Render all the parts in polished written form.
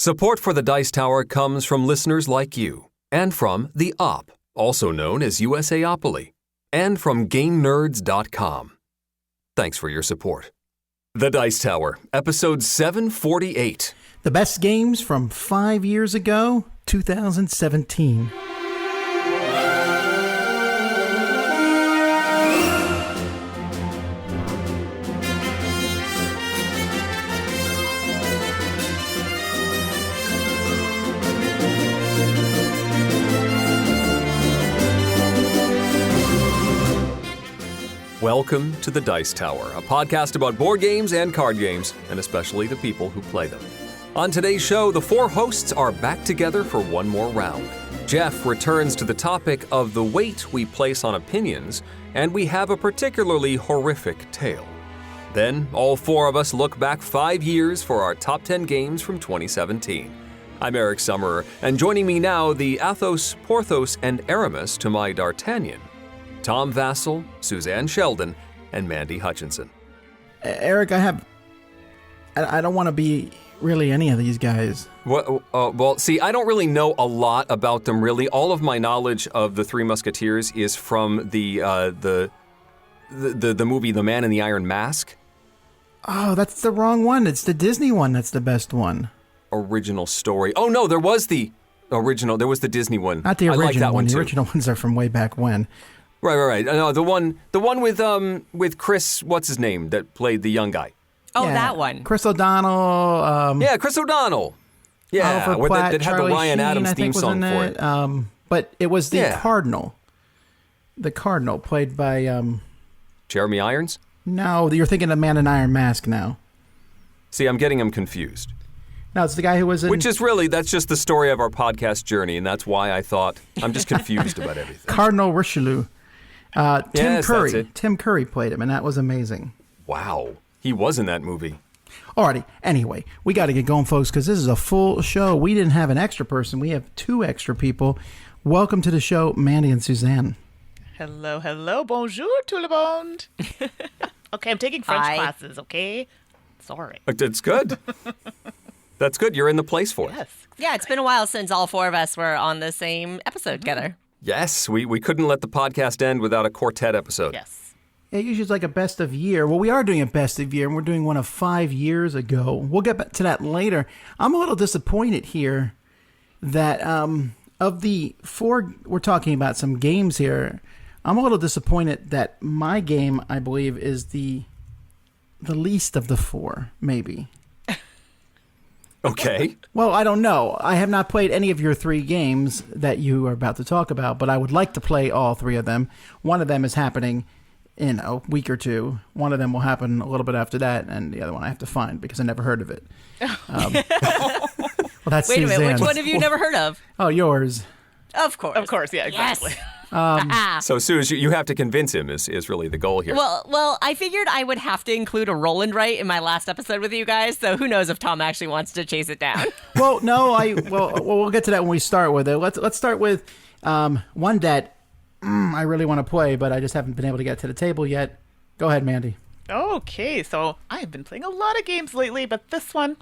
Support for the Dice Tower comes from listeners like you, and from TheOp, also known as USAopoly, and from GameNerds.com. Thanks for your support. The Dice Tower, episode 748. The best games from 5 years ago, 2017. Welcome to the Dice Tower, a podcast about board games and card games, and especially the people who play them. On today's show, the four hosts are back together for one more round. Geoff returns to the topic of the weight we place on opinions, and we have a particularly horrific tale. Then, all four of us look back 5 years for our top 10 games from 2017. I'm Eric Summerer, and joining me now, the Athos, Porthos, and Aramis to my D'Artagnan, Tom Vassell, Suzanne Sheldon, and Mandi Hutchinson. Eric, I don't want to be really any of these guys. Well, see, I don't really know a lot about them, really. All of my knowledge of the Three Musketeers is from the movie The Man in the Iron Mask. Oh, that's the wrong one. It's the Disney one that's the best one. Original story. Oh, no, there was the original. There was the Disney one. Not the original I like that one, The too. original ones are from way back when. Right. No, the one with Chris, what's his name, that played the young guy? Oh, Yeah, that one. Chris O'Donnell. Yeah, Chris O'Donnell. Yeah, Oliver Platt, that had Charlie the Ryan Sheen, Adams I theme think, was song in for it. it. But it was the Yeah. Cardinal. The Cardinal, played by... Jeremy Irons? No, you're thinking of Man in Iron Mask now. See, I'm getting him confused. No, it's the guy who was in... Which is really, that's just the story of our podcast journey, and that's why I thought, I'm just confused about everything. Cardinal Richelieu. Tim Yes, Curry. that's it. Tim Curry played him, and that was amazing. Wow, he was in that movie. Alrighty, anyway, we got to get going, folks, because this is a full show. We didn't have an extra person. We have two extra people. Welcome to the show, Mandi and Suzanne. Hello, bonjour tout le monde. Okay, I'm taking French Hi. classes, okay? Sorry. That's good. That's good. You're in the place for it. Yes. Yeah, it's been a while since all four of us were on the same episode together. Yes, we couldn't let the podcast end without a quartet episode. Yes. Yeah, usually it's like a best of year. Well, we are doing a best of year, and we're doing one of 5 years ago. We'll get back to that later. I'm a little disappointed here that of the four, we're talking about some games here. I'm a little disappointed that my game, I believe, is the least of the four, maybe. Okay. Well, I don't know. I have not played any of your three games that you are about to talk about, but I would like to play all three of them. One of them is happening in a week or two. One of them will happen a little bit after that, and the other one I have to find because I never heard of it. Well, that's Wait a minute, Suzanne's. which one have you never heard of? Oh, yours. Of course. Of course, yeah, exactly. Yes. So, Suze, you have to convince him is really the goal here. Well, I figured I would have to include a Roland right in my last episode with you guys, so who knows if Tom actually wants to chase it down. Well, no, we'll get to that when we start with it. Let's start with one that I really want to play, but I just haven't been able to get to the table yet. Go ahead, Mandi. Okay, so I have been playing a lot of games lately, but this one,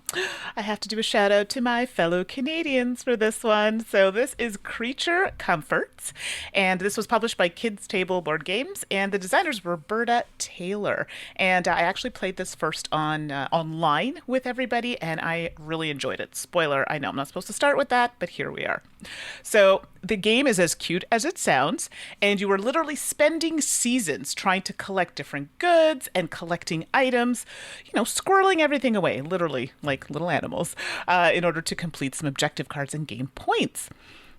I have to do a shout out to my fellow Canadians for this one. So this is Creature Comforts, and this was published by Kids Table Board Games, and the designers were Berta Taylor. And I actually played this first on online with everybody, and I really enjoyed it. Spoiler, I know I'm not supposed to start with that, but here we are. So the game is as cute as it sounds, and you are literally spending seasons trying to collect different goods and collecting items, squirreling everything away, literally like little animals, in order to complete some objective cards and gain points.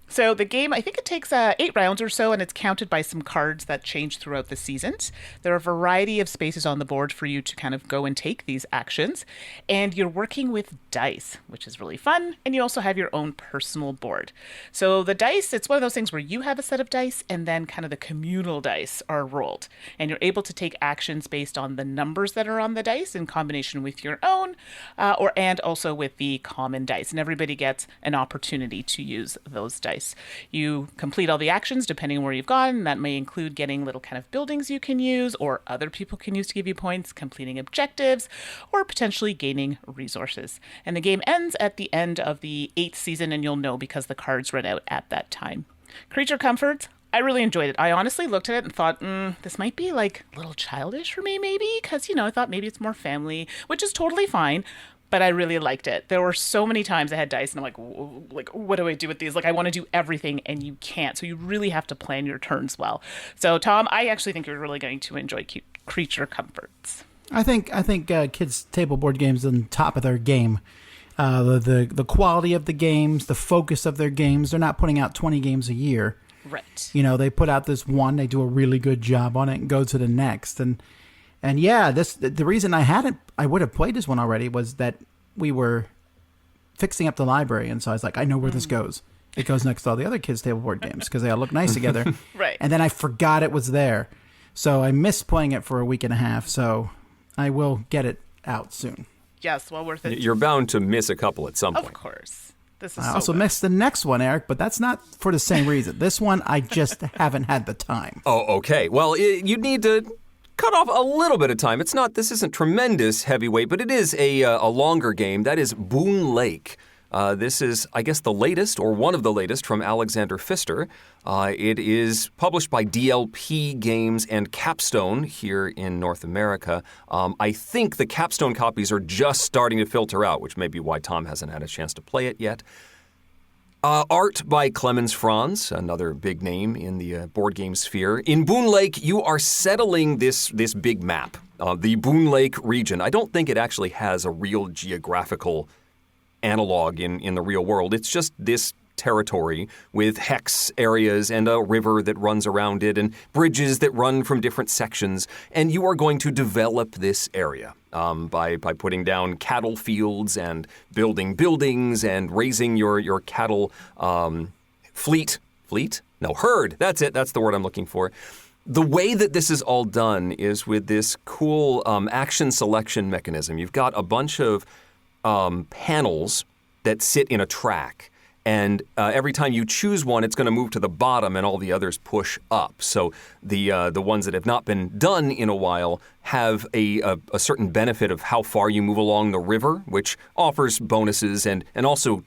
So the game, I think it takes 8 rounds or so, and it's counted by some cards that change throughout the seasons. There are a variety of spaces on the board for you to kind of go and take these actions. And you're working with dice, which is really fun. And you also have your own personal board. So the dice, it's one of those things where you have a set of dice, and then kind of the communal dice are rolled. And you're able to take actions based on the numbers that are on the dice in combination with your own, and also with the common dice. And everybody gets an opportunity to use those dice dice. You complete all the actions depending on where you've gone. That may include getting little kind of buildings you can use or other people can use to give you points, completing objectives, or potentially gaining resources. And the game ends at the end of the 8th season, and you'll know because the cards run out at that time. Creature Comforts, I really enjoyed it. I honestly looked at it and thought, this might be like a little childish for me, maybe, because, I thought maybe it's more family, which is totally fine. But I really liked it. There were so many times I had dice and I'm like, what do I do with these? Like, I want to do everything and you can't. So you really have to plan your turns well. So, Tom, I actually think you're really going to enjoy Creature Comforts. I think kids' table board games on top of their game. The quality of the games, the focus of their games. They're not putting out 20 games a year. Right. They put out this one, they do a really good job on it and go to the next. And yeah, the reason I would have played this one already was that we were fixing up the library, and so I was like, I know where this goes. It goes next to all the other kids' table board games because they all look nice together. Right. And then I forgot it was there, so I missed playing it for a week and a half. So I will get it out soon. Yes, well worth it. You're bound to miss a couple at some point. Of course. This is I also good. missed the next one, Eric, but that's not for the same reason. This one, I just haven't had the time. Oh, okay. Well, you'd need to cut off a little bit of time. This isn't tremendous heavyweight, but it is a longer game. That is Boon Lake. This is, I guess, the latest or one of the latest from Alexander Pfister. It is published by DLP Games and Capstone here in North America. I think the Capstone copies are just starting to filter out, which may be why Tom hasn't had a chance to play it yet. Art by Clemens Franz, another big name in the board game sphere. In Boon Lake, you are settling this big map, the Boon Lake region. I don't think it actually has a real geographical analog in the real world. It's just this territory with hex areas and a river that runs around it and bridges that run from different sections. And you are going to develop this area by putting down cattle fields and building buildings and raising your cattle herd. That's it. That's the word I'm looking for. The way that this is all done is with this cool action selection mechanism. You've got a bunch of panels that sit in a track. And every time you choose one, it's going to move to the bottom and all the others push up. So the ones that have not been done in a while have a certain benefit of how far you move along the river, which offers bonuses and also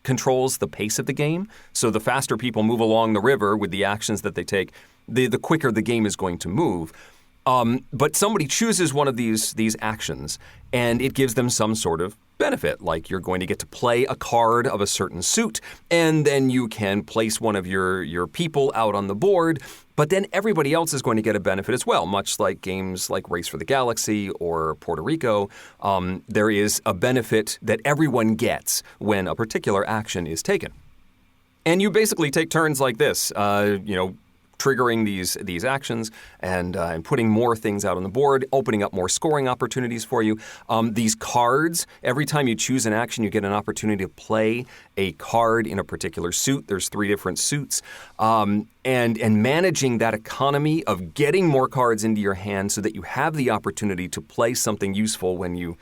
controls the pace of the game. So the faster people move along the river with the actions that they take, the quicker the game is going to move. But somebody chooses one of these actions, and it gives them some sort of benefit, like you're going to get to play a card of a certain suit, and then you can place one of your people out on the board, but then everybody else is going to get a benefit as well, much like games like Race for the Galaxy or Puerto Rico. There is a benefit that everyone gets when a particular action is taken. And you basically take turns like this, triggering these actions and putting more things out on the board, opening up more scoring opportunities for you. These cards, every time you choose an action, you get an opportunity to play a card in a particular suit. There's 3 different suits. And managing that economy of getting more cards into your hand so that you have the opportunity to play something useful when you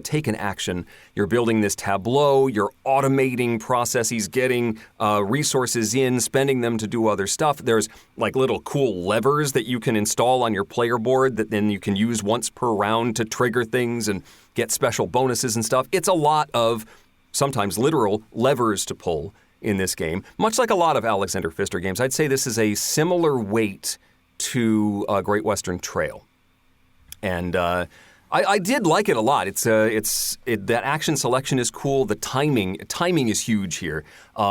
take an action. You're building this tableau, you're automating processes, getting resources in, spending them to do other stuff. There's like little cool levers that you can install on your player board that then you can use once per round to trigger things and get special bonuses and stuff. It's a lot of sometimes literal levers to pull in this game, much like a lot of Alexander Pfister games. I'd say this is a similar weight to Great Western Trail. And I did like it a lot. That action selection is cool. The timing is huge here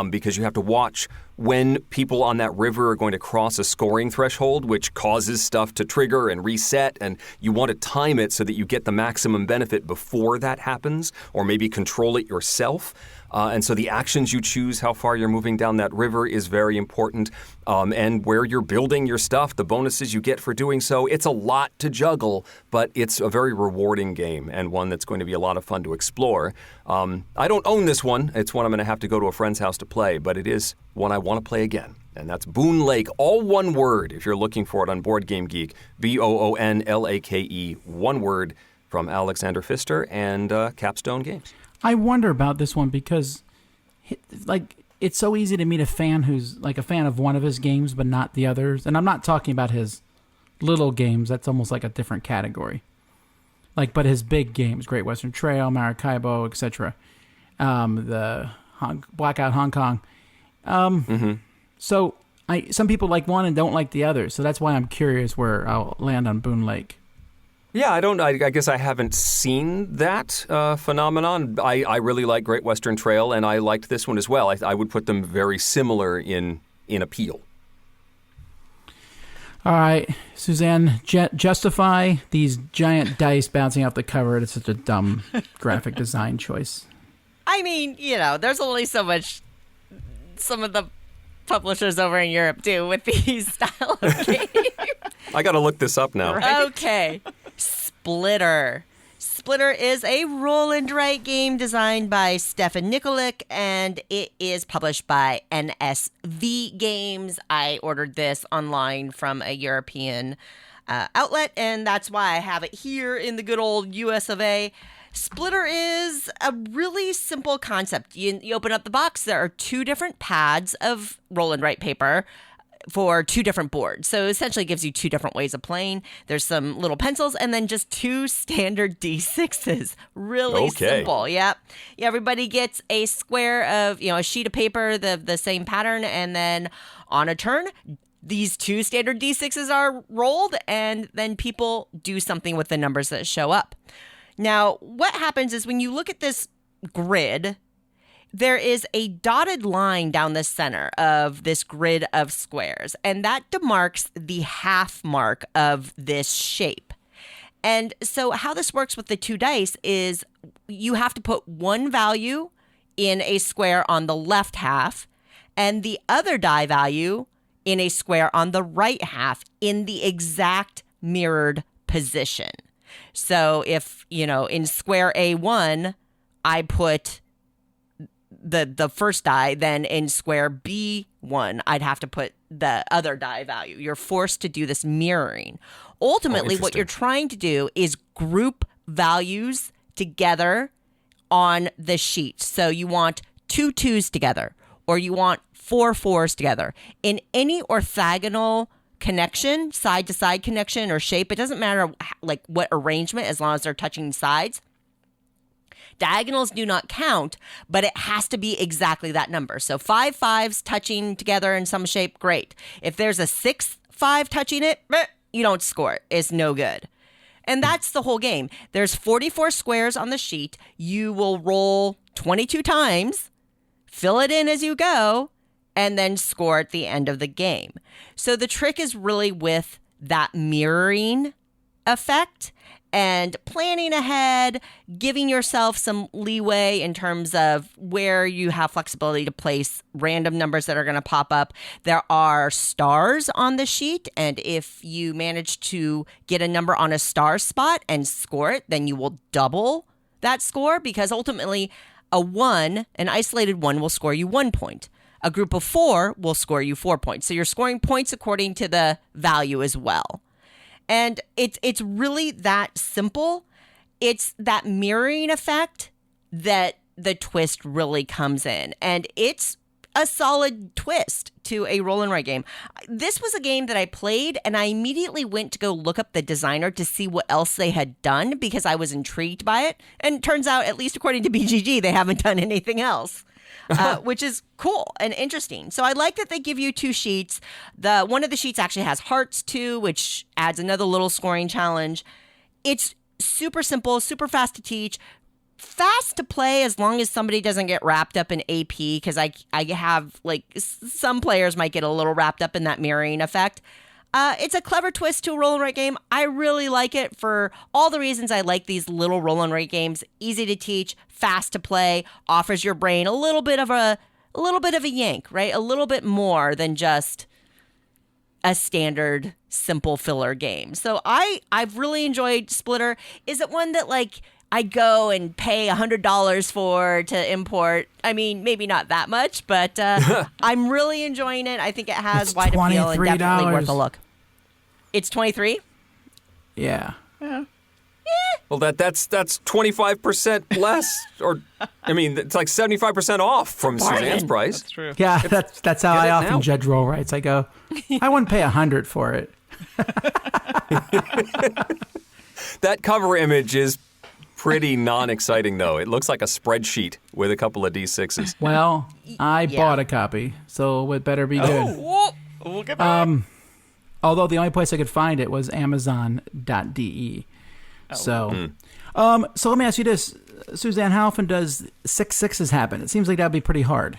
because you have to watch when people on that river are going to cross a scoring threshold, which causes stuff to trigger and reset, and you want to time it so that you get the maximum benefit before that happens, or maybe control it yourself. And so the actions you choose, how far you're moving down that river is very important. And where you're building your stuff, the bonuses you get for doing so. It's a lot to juggle, but it's a very rewarding game and one that's going to be a lot of fun to explore. I don't own this one. It's one I'm going to have to go to a friend's house to play, but it is one I want to play again. And that's Boon Lake, all one word if you're looking for it on Board Game Geek. BoonLake, one word, from Alexander Pfister and Capstone Games. I wonder about this one because, like, it's so easy to meet a fan who's like a fan of one of his games but not the others. And I'm not talking about his little games. That's almost like a different category. But his big games, Great Western Trail, Maracaibo, etc. Blackout Hong Kong. So some people like one and don't like the other. So that's why I'm curious where I'll land on Boon Lake. Yeah, I guess I haven't seen that phenomenon. I really like Great Western Trail, and I liked this one as well. I would put them very similar in appeal. All right, Suzanne, justify these giant dice bouncing off the cover. It's such a dumb graphic design choice. I mean, there's only so much some of the publishers over in Europe do with these style of games. I got to look this up now. Right? Okay. Splitter. Splitter is a roll and write game designed by Stefan Nikolic, and it is published by NSV Games. I ordered this online from a European outlet, and that's why I have it here in the good old US of A. Splitter is a really simple concept. You open up the box, there are 2 different pads of roll and write paper for 2 different boards. So essentially it gives you 2 different ways of playing. There's some little pencils and then just 2 standard D6s. Really simple. Yep. Everybody gets a square of, a sheet of paper, the same pattern, and then on a turn, these 2 standard D6s are rolled, and then people do something with the numbers that show up. Now, what happens is when you look at this grid, there is a dotted line down the center of this grid of squares, and that demarks the half mark of this shape. And so how this works with the 2 dice is you have to put one value in a square on the left half and the other die value in a square on the right half in the exact mirrored position. So if, in square A1, I put the first die, then in square B1, I'd have to put the other die value. You're forced to do this mirroring. Ultimately, what you're trying to do is group values together on the sheet. So you want 2 2s together, or you want 4 4s together. In any orthogonal connection, side-to-side connection or shape, it doesn't matter what arrangement, as long as they're touching sides. Diagonals do not count, but it has to be exactly that number. So 5 5s touching together in some shape, great. If there's a 6 5 touching it, you don't score it. It's no good. And that's the whole game. There's 44 squares on the sheet. You will roll 22 times, fill it in as you go, and then score at the end of the game. So the trick is really with that mirroring effect and planning ahead, giving yourself some leeway in terms of where you have flexibility to place random numbers that are going to pop up. There are stars on the sheet, and if you manage to get a number on a star spot and score it, then you will double that score, because ultimately an isolated 1 will score you 1 point. A group of 4 will score you 4 points. So you're scoring points according to the value as well. And it's really that simple. It's that mirroring effect that the twist really comes in. And it's a solid twist to a roll and write game. This was a game that I played, and I immediately went to go look up the designer to see what else they had done, because I was intrigued by it. And it turns out, at least according to BGG, they haven't done anything else. Which is cool and interesting. So I like that they give you 2 sheets. One of the sheets actually has hearts too, which adds another little scoring challenge. It's super simple, super fast to teach, fast to play, as long as somebody doesn't get wrapped up in AP, because I have, some players might get a little wrapped up in that mirroring effect. It's a clever twist to a roll and write game. I really like it for all the reasons I like these little roll and write games. Easy to teach, fast to play, offers your brain a little bit of a yank, right? A little bit more than just a standard simple filler game. So I've really enjoyed Splitter. Is it one that I go and pay $100 for to import? I mean, maybe not that much, but I'm really enjoying it. I think it has wide appeal and definitely worth a look. It's 23? Yeah. Well, that's 25% less, or I mean, it's like 75% off from Suzanne's price. That's true. Yeah, that's how I often now. judge roll rights. I go, I wouldn't pay $100 for it. That cover image is pretty non-exciting, though. It looks like a spreadsheet with a couple of D6s. Well, I bought a copy, so it better be good. Look at that. Although the only place I could find it was Amazon.de. So let me ask you this, Suzanne, how often does 6/6s happen? It seems like that'd be pretty hard.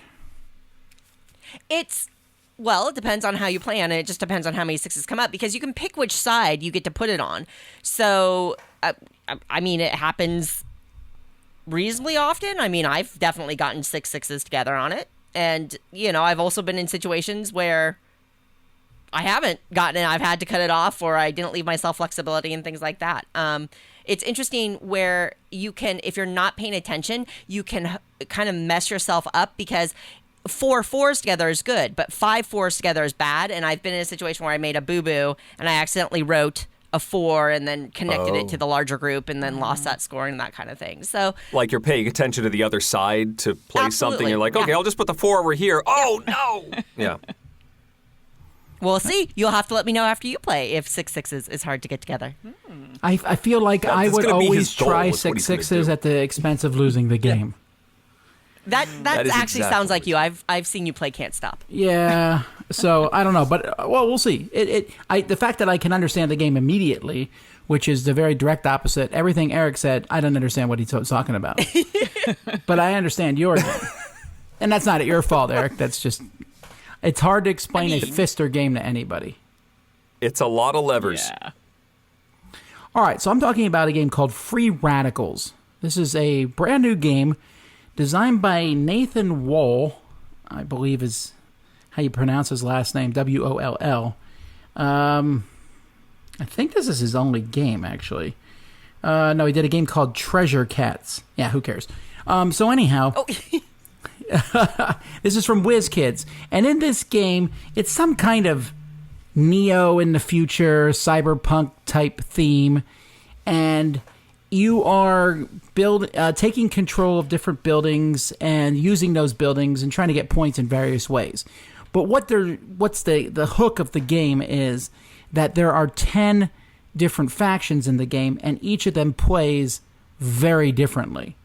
Well, it depends on how you play on it. It just depends on how many sixes come up because you can pick which side you get to put it on. So, I mean, it happens reasonably often. I mean, I've definitely gotten 6/6s together on it. And, I've also been in situations where I haven't gotten it. I've had to cut it off or I didn't leave myself flexibility and things like that. It's interesting where you can, if you're not paying attention, you can kind of mess yourself up because 4 4s together is good, but 5 4s together is bad. And I've been in a situation where I made a boo-boo and I accidentally wrote a 4 and then connected it to the larger group and then lost that score and that kind of thing. So, like you're paying attention to the other side to play something. Absolutely. You're like, okay, I'll just put the 4 over here. Oh, no. Yeah. we'll see. You'll have to let me know after you play if 6/6s is hard to get together. I feel like I That's would gonna be always his goal, try is what he's gonna 6/6s do. at the expense of losing the game. That is actually exactly sounds like what you. I've seen you play Can't Stop. Yeah, so I don't know, but we'll see. The fact that I can understand the game immediately, which is the very direct opposite. Everything Eric said, I don't understand what he's talking about, but I understand your game, and that's not your fault, Eric. That's just it's hard to explain a Fister game to anybody. It's a lot of levers. Yeah. All right, so I'm talking about a game called Free Radicals. This is a brand new game designed by Nathan Woll, I believe is how you pronounce his last name, Woll. I think this is his only game, actually. No, he did a game called Treasure Cats. Yeah, who cares? So anyhow, this is from WizKids. And in this game, it's some kind of Neo in the future, cyberpunk type theme. And you are taking control of different buildings and using those buildings and trying to get points in various ways. But what's the hook of the game is that there are 10 different factions in the game, and each of them plays very differently.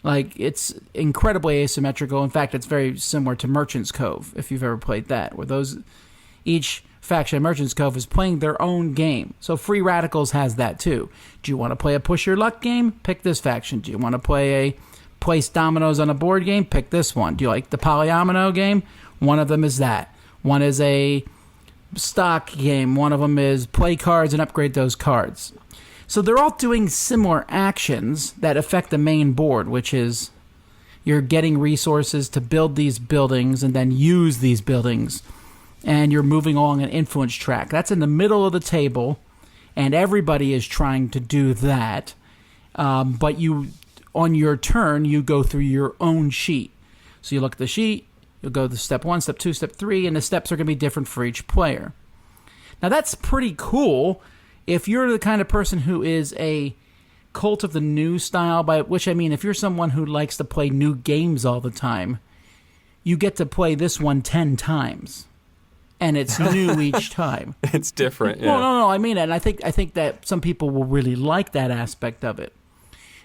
Like, it's incredibly asymmetrical. In fact, it's very similar to Merchant's Cove, if you've ever played that, where each faction of Merchant's Cove is playing their own game. So Free Radicals has that too. Do you want to play a push your luck game? Pick this faction. Do you want to play a place dominoes on a board game? Pick this one. Do you like the polyomino game? One of them is that. One is a stock game. One of them is play cards and upgrade those cards. So they're all doing similar actions that affect the main board, which is you're getting resources to build these buildings and then use these buildings. And you're moving along an influence track. That's in the middle of the table, and everybody is trying to do that. But on your turn, you go through your own sheet. So you look at the sheet, you'll go to step 1, step 2, step 3, and the steps are going to be different for each player. Now that's pretty cool if you're the kind of person who is a cult of the new style, by which I mean if you're someone who likes to play new games all the time, you get to play this one 10 times. And it's new each time. It's different, yeah. Well, no, I mean it. And I think that some people will really like that aspect of it.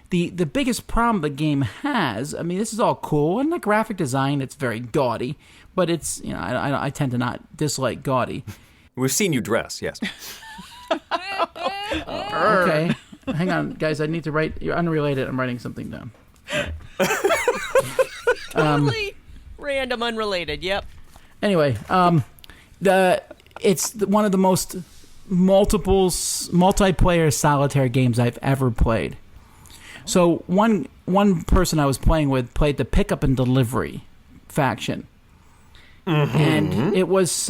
The biggest problem the game has, I mean, this is all cool, and the graphic design, it's very gaudy, but it's, I tend to not dislike gaudy. We've seen you dress, yes. Okay. Hang on, guys, I need to write, you're unrelated, I'm writing something down. Totally random, unrelated. Yep. Anyway, it's one of the most multiplayer solitaire games I've ever played. So one person I was playing with played the pickup and delivery faction. Mm-hmm. And it was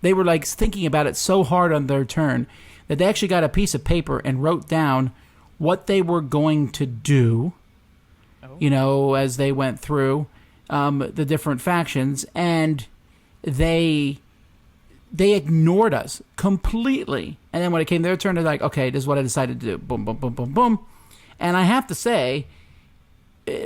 they were like thinking about it so hard on their turn that they actually got a piece of paper and wrote down what they were going to do, as they went through the different factions, and they they ignored us completely. And then when it came their turn, they're like, okay, this is what I decided to do. Boom, boom, boom, boom, boom. And I have to say,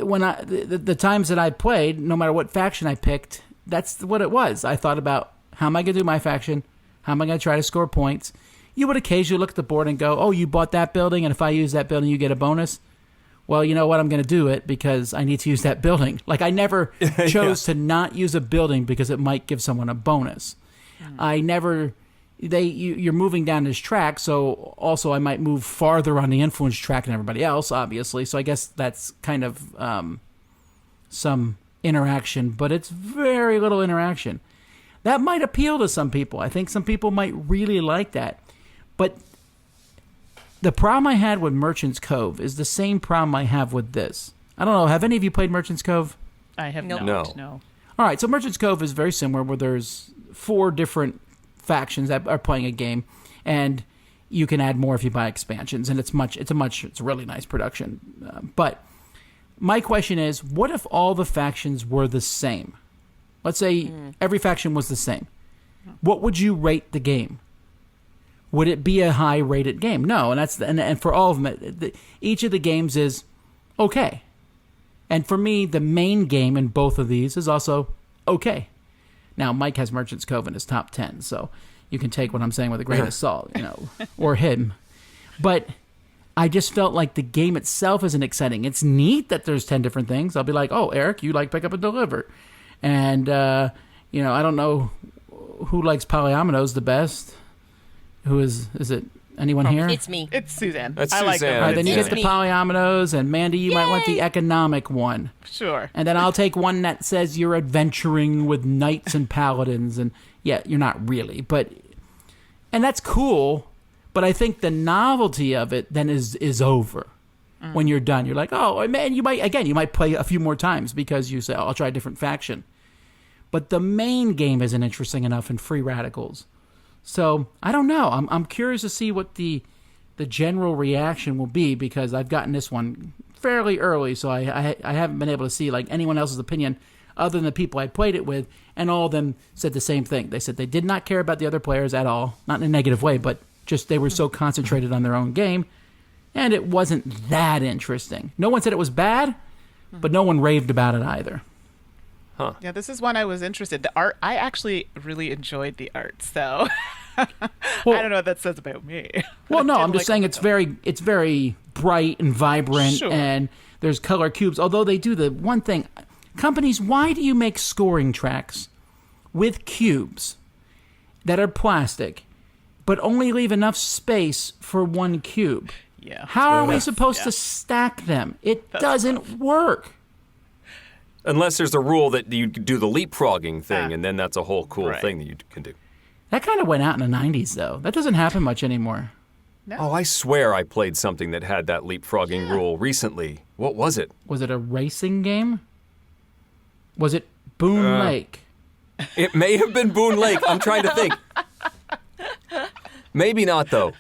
when the times that I played, no matter what faction I picked, that's what it was. I thought about, how am I going to do my faction? How am I going to try to score points? You would occasionally look at the board and go, oh, you bought that building, and if I use that building, you get a bonus. Well, you know what? I'm going to do it because I need to use that building. Like, I never chose to not use a building because it might give someone a bonus. I never... You're moving down this track, so also I might move farther on the influence track than everybody else, obviously. So I guess that's kind of some interaction, but it's very little interaction. That might appeal to some people. I think some people might really like that. But the problem I had with Merchant's Cove is the same problem I have with this. I don't know. Have any of you played Merchant's Cove? I have Nope. not. No. All right. So Merchant's Cove is very similar, where there's 4 different factions that are playing a game, and you can add more if you buy expansions. And it's a really nice production. But my question is, what if all the factions were the same? Let's say every faction was the same. What would you rate the game? Would it be a high-rated game? No, and for all of them, each of the games is okay. And for me, the main game in both of these is also okay. Now, Mike has Merchant's Cove in his top 10, so you can take what I'm saying with a grain of salt, or him. But I just felt like the game itself isn't exciting. It's neat that there's 10 different things. I'll be like, oh, Eric, you like pick up and deliver. And, I don't know who likes polyominoes the best. Who is it anyone here? It's me. It's Suzanne. That's I like Suzanne. them. All right, then you It's get the me. polyominoes, and Mandi, you might want the economic one. Sure. And then I'll take one that says you're adventuring with knights and paladins, and yeah, you're not really, and that's cool, but I think the novelty of it then is over. When you're done, you're like, oh man, you might play a few more times because you say, oh, I'll try a different faction. But the main game isn't interesting enough in Free Radicals. So I don't know. I'm curious to see what the general reaction will be, because I've gotten this one fairly early, so I haven't been able to see like anyone else's opinion other than the people I played it with, and all of them said the same thing. They said they did not care about the other players at all, not in a negative way, but just they were so concentrated on their own game, and it wasn't that interesting. No one said it was bad, but no one raved about it either. Yeah, this is one I was interested. The art, I actually really enjoyed the art, so I don't know what that says about me. Well, no, I did I'm just like saying it, it's very bright and vibrant, Sure. and there's color cubes. Although they do the one thing, companies, why do you make scoring tracks with cubes that are plastic, but only leave enough space for one cube? Yeah. How are we supposed to stack them? It doesn't work. Unless there's a rule that you do the leapfrogging thing, and then that's a whole cool Right. thing that you can do. That kind of went out in the 90s, though. That doesn't happen much anymore. No. Oh, I swear I played something that had that leapfrogging rule recently. What was it? Was it a racing game? Was it Boon Lake? It may have been Boon Lake. I'm trying to think. Maybe not, though.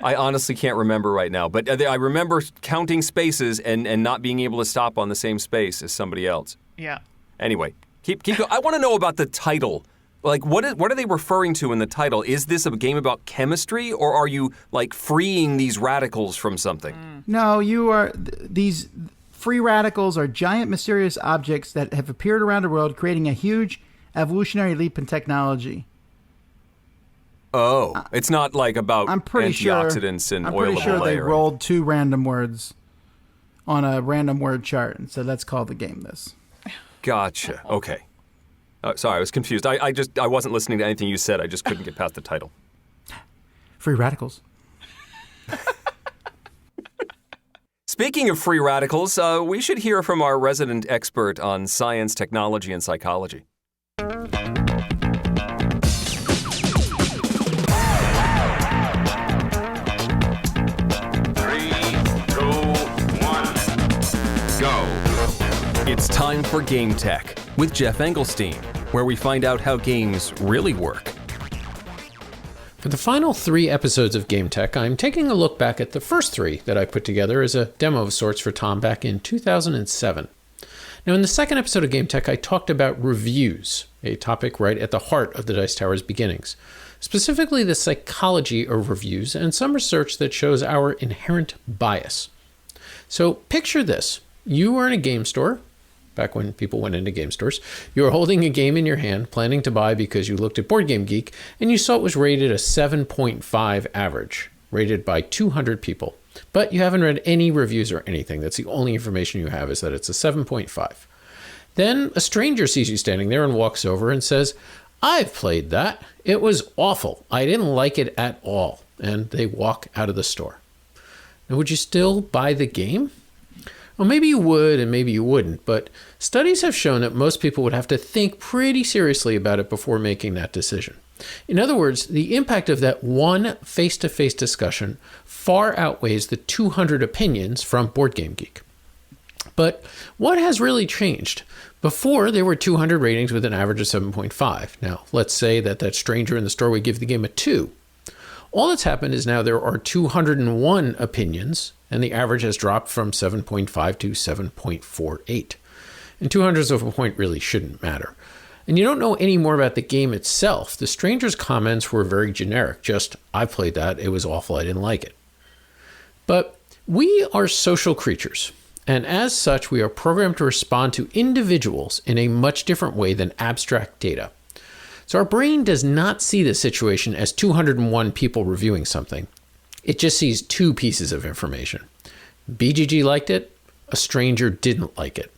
I honestly can't remember right now. But I remember counting spaces and not being able to stop on the same space as somebody else. Yeah. Anyway, keep going. I want to know about the title. Like, what are they referring to in the title? Is this a game about chemistry, or are you, like, freeing these radicals from something? No, you are. These free radicals are giant mysterious objects that have appeared around the world, creating a huge evolutionary leap in technology. Oh, it's not like about I'm pretty sure. antioxidants and I'm oil pretty of sure Olay they or rolled 2 random words on a random word chart and said, "Let's call the game this." Gotcha. Okay. Sorry, I was confused. I wasn't listening to anything you said. I just couldn't get past the title. Free radicals. Speaking of free radicals, we should hear from our resident expert on science, technology, and psychology. 3, 2, 1, go. It's time for Game Tech with Geoff Engelstein, where we find out how games really work. For the final 3 episodes of Game Tech, I'm taking a look back at the first 3 that I put together as a demo of sorts for Tom back in 2007. Now, in the second episode of Game Tech, I talked about reviews, a topic right at the heart of the Dice Tower's beginnings, specifically the psychology of reviews and some research that shows our inherent bias. So picture this. You are in a game store, back when people went into game stores. You were holding a game in your hand, planning to buy because you looked at Board Game Geek, and you saw it was rated a 7.5 average, rated by 200 people. But you haven't read any reviews or anything. That's the only information you have, is that it's a 7.5. Then a stranger sees you standing there and walks over and says, "I've played that. It was awful. I didn't like it at all." And they walk out of the store. Now, would you still buy the game? Well, maybe you would and maybe you wouldn't, but studies have shown that most people would have to think pretty seriously about it before making that decision. In other words, the impact of that one face-to-face discussion far outweighs the 200 opinions from Board Game Geek. But what has really changed? Before, there were 200 ratings with an average of 7.5. Now, let's say that stranger in the store would give the game a 2. All that's happened is now there are 201 opinions, and the average has dropped from 7.5 to 7.48. And 200ths of a point really shouldn't matter. And you don't know any more about the game itself. The stranger's comments were very generic. Just, "I played that. It was awful. I didn't like it." But we are social creatures. And as such, we are programmed to respond to individuals in a much different way than abstract data. So our brain does not see the situation as 201 people reviewing something. It just sees two pieces of information. BGG liked it. A stranger didn't like it.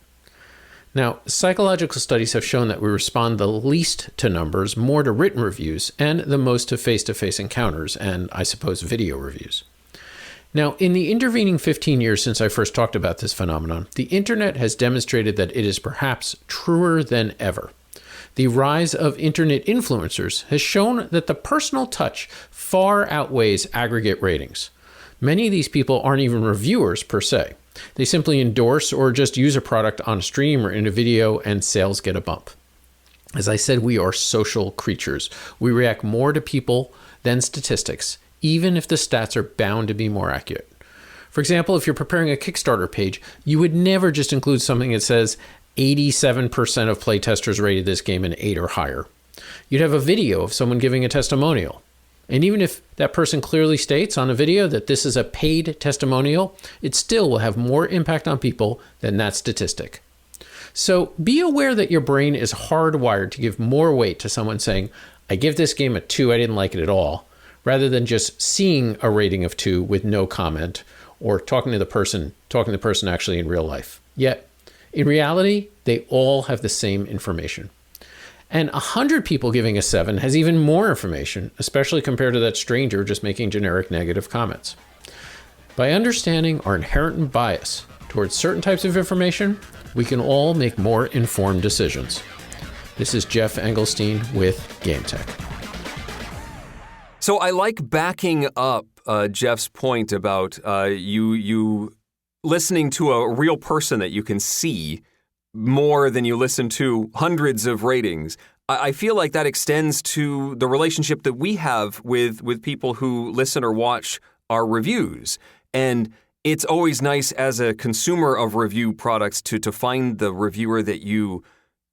Now, psychological studies have shown that we respond the least to numbers, more to written reviews, and the most to face-to-face encounters, and I suppose video reviews. Now, in the intervening 15 years since I first talked about this phenomenon, the internet has demonstrated that it is perhaps truer than ever. The rise of internet influencers has shown that the personal touch far outweighs aggregate ratings. Many of these people aren't even reviewers per se. They simply endorse or just use a product on a stream or in a video, and sales get a bump. As I said, we are social creatures. We react more to people than statistics, even if the stats are bound to be more accurate. For example, if you're preparing a Kickstarter page, you would never just include something that says 87% of playtesters rated this game an 8 or higher. You'd have a video of someone giving a testimonial. And even if that person clearly states on a video that this is a paid testimonial, it still will have more impact on people than that statistic. So be aware that your brain is hardwired to give more weight to someone saying, "I give this game a 2, I didn't like it at all," rather than just seeing a rating of 2 with no comment, or talking to the person actually in real life. Yet, in reality, they all have the same information. And 100 people giving a 7 has even more information, especially compared to that stranger just making generic negative comments. By understanding our inherent bias towards certain types of information, we can all make more informed decisions. This is Geoff Engelstein with Game Tech. So I like backing up Jeff's point about you listening to a real person that you can see more than you listen to hundreds of ratings. I feel like that extends to the relationship that we have with people who listen or watch our reviews. And it's always nice as a consumer of review products to find the reviewer that you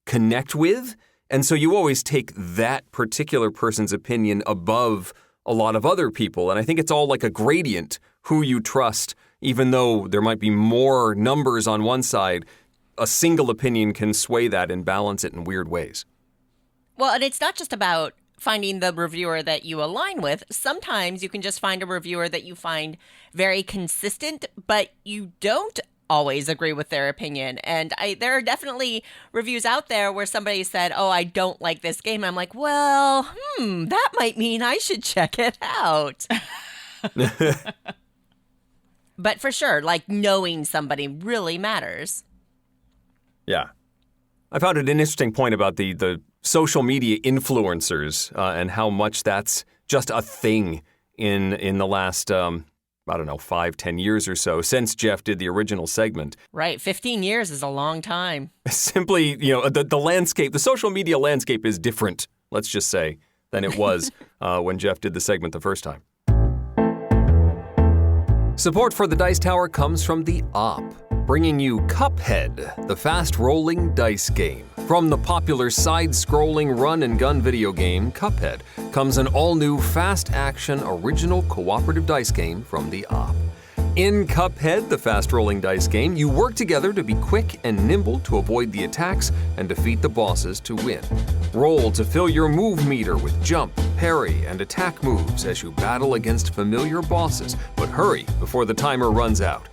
connect with. And so you always take that particular person's opinion above a lot of other people. And I think it's all like a gradient, who you trust, even though there might be more numbers on one side. A single opinion can sway that and balance it in weird ways. Well, and it's not just about finding the reviewer that you align with. Sometimes you can just find a reviewer that you find very consistent, but you don't always agree with their opinion. And there are definitely reviews out there where somebody said, "Oh, I don't like this game." I'm like, well, that might mean I should check it out. But for sure, like, knowing somebody really matters. Yeah. I found it an interesting point about the social media influencers and how much that's just a thing in the last, 5-10 years or so, since Geoff did the original segment. Right. 15 years is a long time. Simply, the landscape, the social media landscape is different, let's just say, than it was when Geoff did the segment the first time. Support for the Dice Tower comes from TheOp. bringing you Cuphead, the fast-rolling dice game. From the popular side-scrolling run-and-gun video game, Cuphead comes an all-new fast-action original cooperative dice game from TheOp. In Cuphead, the fast-rolling dice game, you work together to be quick and nimble to avoid the attacks and defeat the bosses to win. Roll to fill your move meter with jump, parry, and attack moves as you battle against familiar bosses, but hurry before the timer runs out.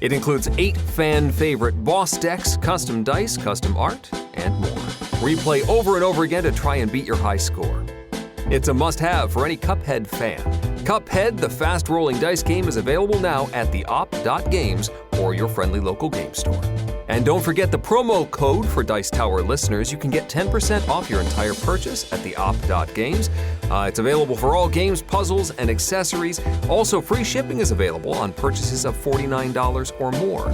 It includes 8 fan-favorite boss decks, custom dice, custom art, and more. Replay over and over again to try and beat your high score. It's a must-have for any Cuphead fan. Cuphead, the fast-rolling dice game, is available now at TheOp.games or your friendly local game store. And don't forget the promo code for Dice Tower listeners. You can get 10% off your entire purchase at TheOp.games. It's available for all games, puzzles, and accessories. Also, free shipping is available on purchases of $49 or more.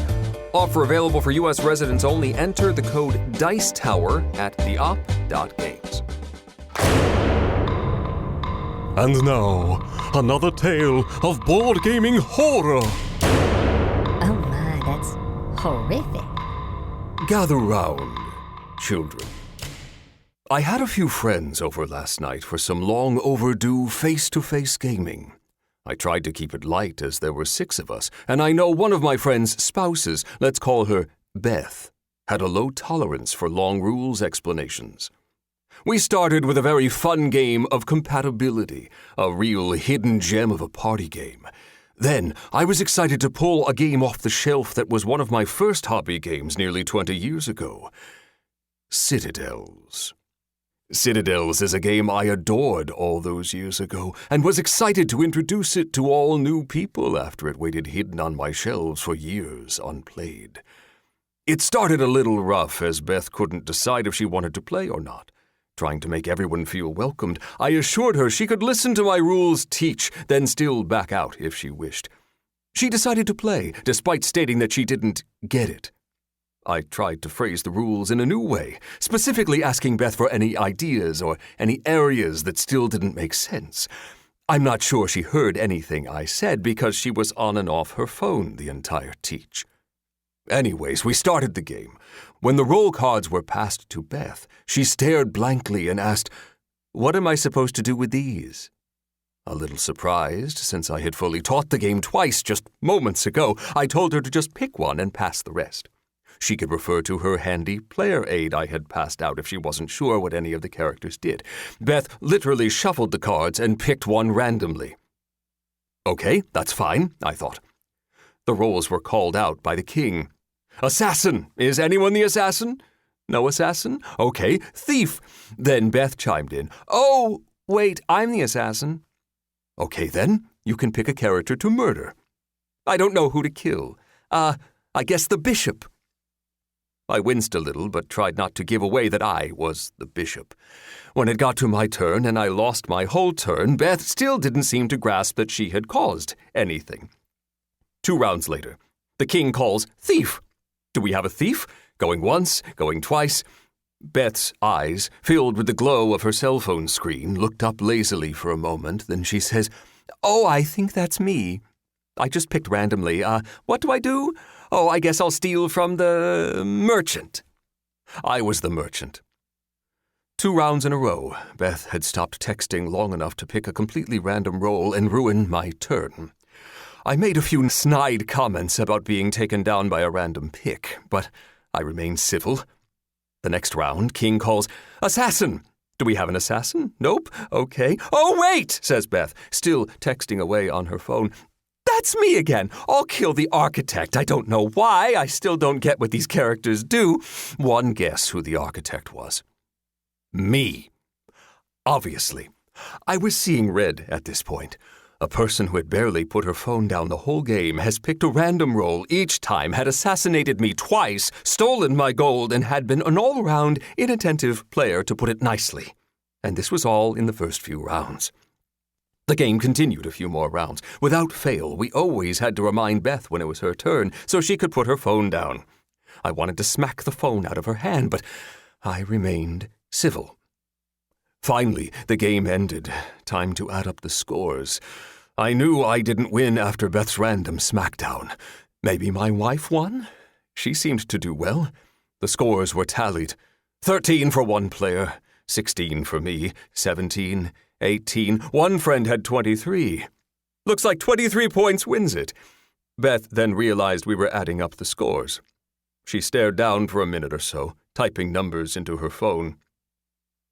Offer available for U.S. residents only. Enter the code DICETOWER at TheOp.games. And now, another tale of board gaming horror. Oh my, that's horrific. Gather round, children. I had a few friends over last night for some long overdue face-to-face gaming. I tried to keep it light as there were 6 of us, and I know one of my friend's spouses, let's call her Beth, had a low tolerance for long rules explanations. We started with a very fun game of compatibility, a real hidden gem of a party game. Then, I was excited to pull a game off the shelf that was one of my first hobby games nearly 20 years ago. Citadels. Citadels is a game I adored all those years ago, and was excited to introduce it to all new people after it waited hidden on my shelves for years unplayed. It started a little rough as Beth couldn't decide if she wanted to play or not. Trying to make everyone feel welcomed, I assured her she could listen to my rules teach, then still back out if she wished. She decided to play, despite stating that she didn't get it. I tried to phrase the rules in a new way, specifically asking Beth for any ideas or any areas that still didn't make sense. I'm not sure she heard anything I said because she was on and off her phone the entire teach. Anyways, we started the game. When the roll cards were passed to Beth, she stared blankly and asked, "What am I supposed to do with these?" A little surprised, since I had fully taught the game twice just moments ago, I told her to just pick one and pass the rest. She could refer to her handy player aid I had passed out if she wasn't sure what any of the characters did. Beth literally shuffled the cards and picked one randomly. Okay, that's fine, I thought. The rolls were called out by the king. Assassin! Is anyone the assassin? No assassin? Okay, thief. Then Beth chimed in. Oh, wait, I'm the assassin. Okay then, you can pick a character to murder. I don't know who to kill. I guess the bishop. I winced a little, but tried not to give away that I was the bishop. When it got to my turn and I lost my whole turn, Beth still didn't seem to grasp that she had caused anything. 2 rounds later, the king calls, thief. Do we have a thief? Going once, going twice. Beth's eyes, filled with the glow of her cell phone screen, looked up lazily for a moment, then she says, Oh, I think that's me. I just picked randomly. What do I do? Oh, I guess I'll steal from the merchant. I was the merchant. 2 rounds in a row, Beth had stopped texting long enough to pick a completely random roll and ruin my turn. I made a few snide comments about being taken down by a random pick, but I remained civil. The next round, King calls, Assassin! Do we have an assassin? Nope. Okay. Oh, wait, says Beth, still texting away on her phone. That's me again. I'll kill the architect. I don't know why. I still don't get what these characters do. One guess who the architect was. Me. Obviously. I was seeing red at this point. A person who had barely put her phone down the whole game has picked a random roll each time, had assassinated me twice, stolen my gold, and had been an all-around inattentive player, to put it nicely. And this was all in the first few rounds. The game continued a few more rounds. Without fail, we always had to remind Beth when it was her turn so she could put her phone down. I wanted to smack the phone out of her hand, but I remained civil. Finally, the game ended. Time to add up the scores. I knew I didn't win after Beth's random smackdown. Maybe my wife won? She seemed to do well. The scores were tallied. 13 for one player, 16 for me, 17, 18. One friend had 23. Looks like 23 points wins it. Beth then realized we were adding up the scores. She stared down for a minute or so, typing numbers into her phone.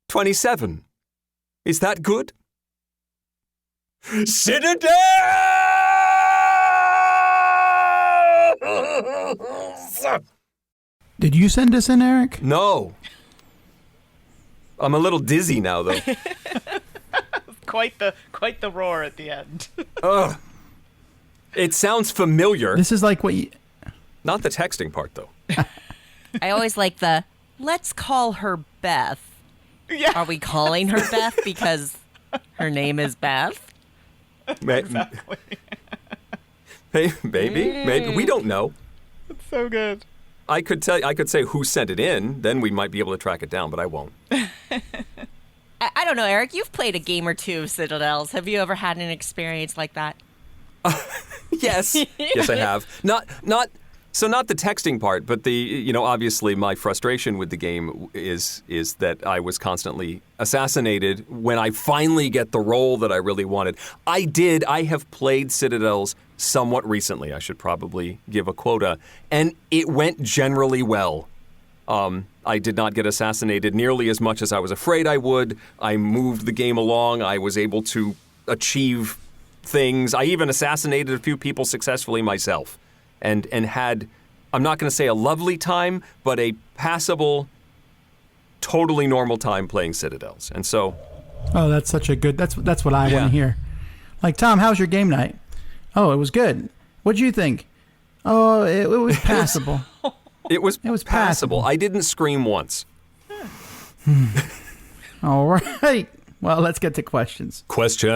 27. Is that good? Citadel! Did you send us in, Eric? No. I'm a little dizzy now, though. Quite the roar at the end. Ugh. It sounds familiar. This is like what you... Not the texting part, though. I always like the, let's call her Beth. Yeah. Are we calling her Beth because her name is Beth? Exactly. Maybe. We don't know. It's so good. I could say who sent it in, then we might be able to track it down, but I won't. I don't know, Eric. You've played a game or two of Citadels. Have you ever had an experience like that? Yes. Yes, I have. Not the texting part, but obviously my frustration with the game is that I was constantly assassinated when I finally get the role that I really wanted. I have played Citadels somewhat recently. I should probably give a quota. And it went generally well. I did not get assassinated nearly as much as I was afraid I would. I moved the game along. I was able to achieve things. I even assassinated a few people successfully myself. And had, I'm not going to say a lovely time, but a passable, totally normal time playing Citadels. And so... Oh, that's such a good... That's what I want to hear. Like, Tom, how's your game night? Oh, it was good. What'd you think? Oh, it was passable. It was passable. I didn't scream once. All right. Well, let's get to questions. Questions.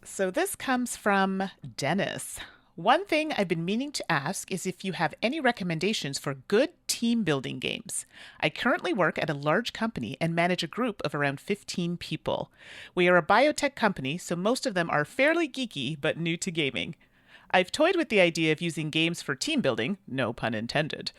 So this comes from Dennis. One thing I've been meaning to ask is if you have any recommendations for good team building games. I currently work at a large company and manage a group of around 15 people. We are a biotech company, so most of them are fairly geeky but new to gaming. I've toyed with the idea of using games for team building, no pun intended.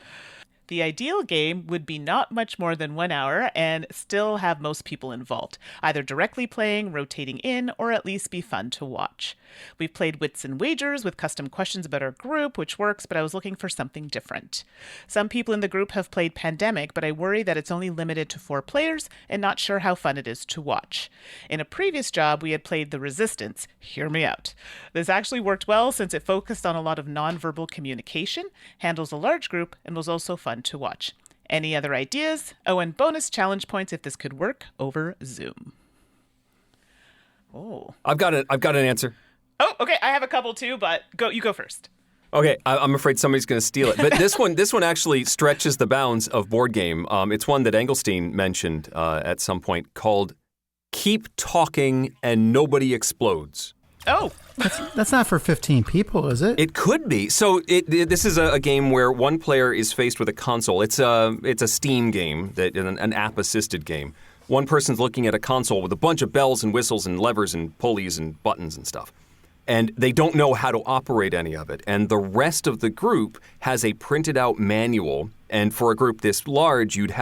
The ideal game would be not much more than 1 hour and still have most people involved, either directly playing, rotating in, or at least be fun to watch. We've played Wits and Wagers with custom questions about our group, which works, but I was looking for something different. Some people in the group have played Pandemic, but I worry that it's only limited to 4 players and not sure how fun it is to watch. In a previous job, we had played The Resistance. Hear me out. This actually worked well since it focused on a lot of nonverbal communication, handles a large group, and was also fun to watch. Any other ideas? Oh, and bonus challenge points if this could work over Zoom. Oh. I've got an answer. Oh, okay. I have a couple too, but you go first. Okay, I'm afraid somebody's going to steal it. But this one actually stretches the bounds of board game. It's one that Engelstein mentioned at some point called Keep Talking and Nobody Explodes. Oh. That's not for 15 people, is it? It could be. So this is a game where one player is faced with a console. It's a Steam game, an app-assisted game. One person's looking at a console with a bunch of bells and whistles and levers and pulleys and buttons and stuff. And they don't know how to operate any of it. And the rest of the group has a printed out manual. And for a group this large, you'd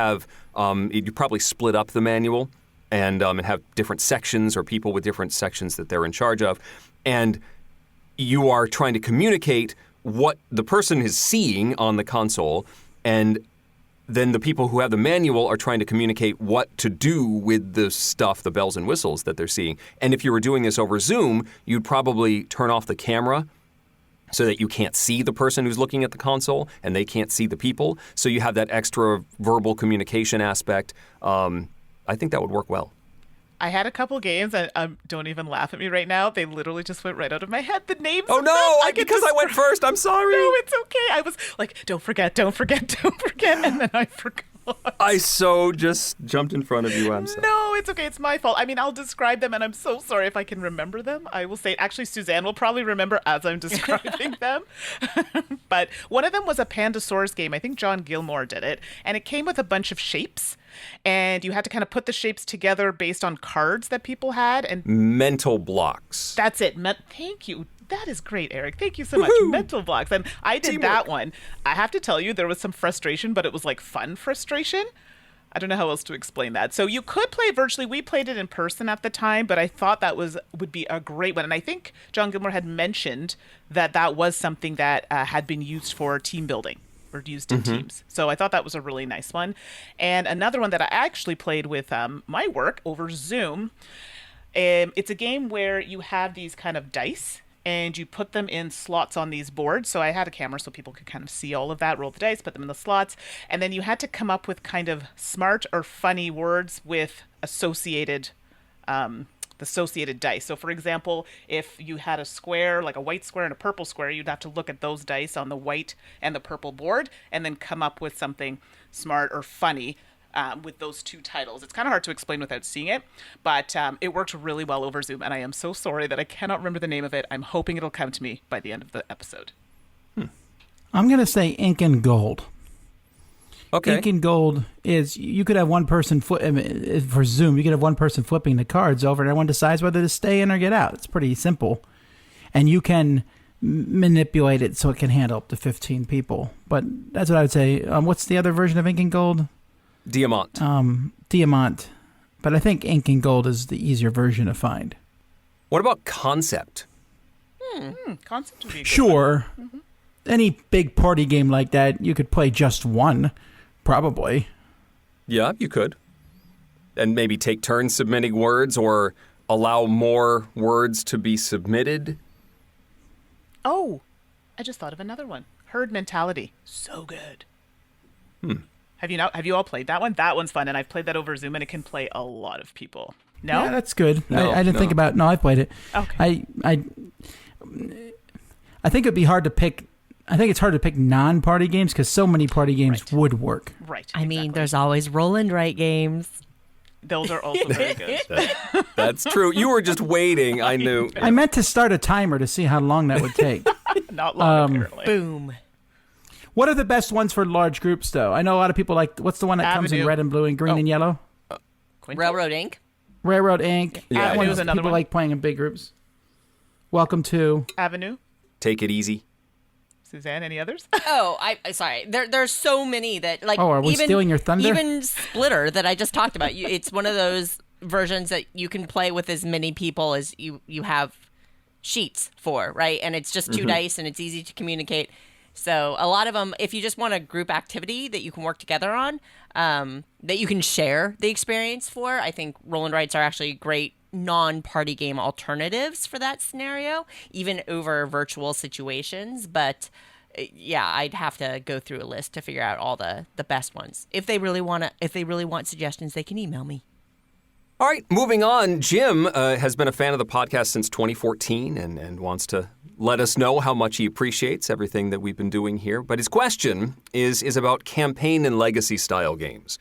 probably split up the manual and have different sections or people with different sections that they're in charge of. And you are trying to communicate what the person is seeing on the console, and then the people who have the manual are trying to communicate what to do with the stuff, the bells and whistles that they're seeing. And if you were doing this over Zoom, you'd probably turn off the camera so that you can't see the person who's looking at the console and they can't see the people. So you have that extra verbal communication aspect. I think that would work well. I had a couple games, and don't even laugh at me right now. They literally just went right out of my head. The names. Oh no! Because I went first. I'm sorry. No, it's okay. I was like, don't forget, and then I forgot. I so just jumped in front of you. I'm sorry. No, it's okay. It's my fault. I mean, I'll describe them, and I'm so sorry if I can remember them. I will say, actually, Suzanne will probably remember as I'm describing them. But one of them was a Pandasaurus game. I think John Gilmore did it, and it came with a bunch of shapes. and you had to kind of put the shapes together based on cards that people had. And Mental blocks. that's it. Thank you. That is great, Eric. Thank you so much. Mental blocks. And I did that one. I have to tell you, there was some frustration, but it was like fun frustration. I don't know how else to explain that. So you could play virtually. We played it in person at the time, but I thought that would be a great one. And I think John Gilmore had mentioned that was something that had been used for team building or used in teams. So I thought that was a really nice one. And another one that I actually played with my work over Zoom. It's a game where you have these kind of dice and you put them in slots on these boards. So I had a camera so people could kind of see all of that, roll the dice, put them in the slots. And then you had to come up with kind of smart or funny words with associated dice. So for example, if you had a square, like a white square and a purple square, you'd have to look at those dice on the white and the purple board and then come up with something smart or funny with those two titles. It's kind of hard to explain without seeing it, but it worked really well over Zoom, and I am so sorry that I cannot remember the name of it. I'm hoping it'll come to me by the end of the episode. I'm going to say Ink and Gold. Okay. Ink and Gold is, you could have one person, for Zoom, you could have one person flipping the cards over and everyone decides whether to stay in or get out. It's pretty simple. And you can manipulate it so it can handle up to 15 people. But that's what I would say. What's the other version of Ink and Gold? Diamant. Diamant. But I think Ink and Gold is the easier version to find. What about Concept? Concept would be a good Sure. Any big party game like that, you could play just one, probably. Yeah, you could. And maybe take turns submitting words or allow more words to be submitted. Oh, I just thought of another one. Herd Mentality. So good. Have you all played that one? That one's fun, and I've played that over Zoom, and it can play a lot of people. No? Yeah, that's good. No, I didn't think about. No, I played it. Okay. I think it'd be hard to pick. I think it's hard to pick non-party games because so many party games would work. Right. I mean, exactly. there's always roll and write games. Those are also very good. That's true. You were just waiting. I knew. I meant to start a timer to see how long that would take. Not long, apparently. Boom. What are the best ones for large groups, though? I know a lot of people like. What's the one that comes in Avenue. red and blue and green and yellow? Railroad Inc. Railroad Inc. Yeah, That I one's know. Is another people one. like playing in big groups. Welcome to. Avenue. Take it easy. Suzanne, any others? Oh, I sorry. There's so many that like. Oh, are we stealing your thunder? Even Splitter that I just talked about. It's one of those versions that you can play with as many people as you have sheets for, right? And it's just two dice, and it's easy to communicate. So a lot of them, if you just want a group activity that you can work together on, that you can share the experience for, I think roll and writes are actually great non-party game alternatives for that scenario, even over virtual situations. But yeah, I'd have to go through a list to figure out all the best ones. If they really want suggestions, they can email me. All right, moving on. Jim has been a fan of the podcast since 2014 and wants to let us know how much he appreciates everything that we've been doing here. But his question is about campaign and legacy style games.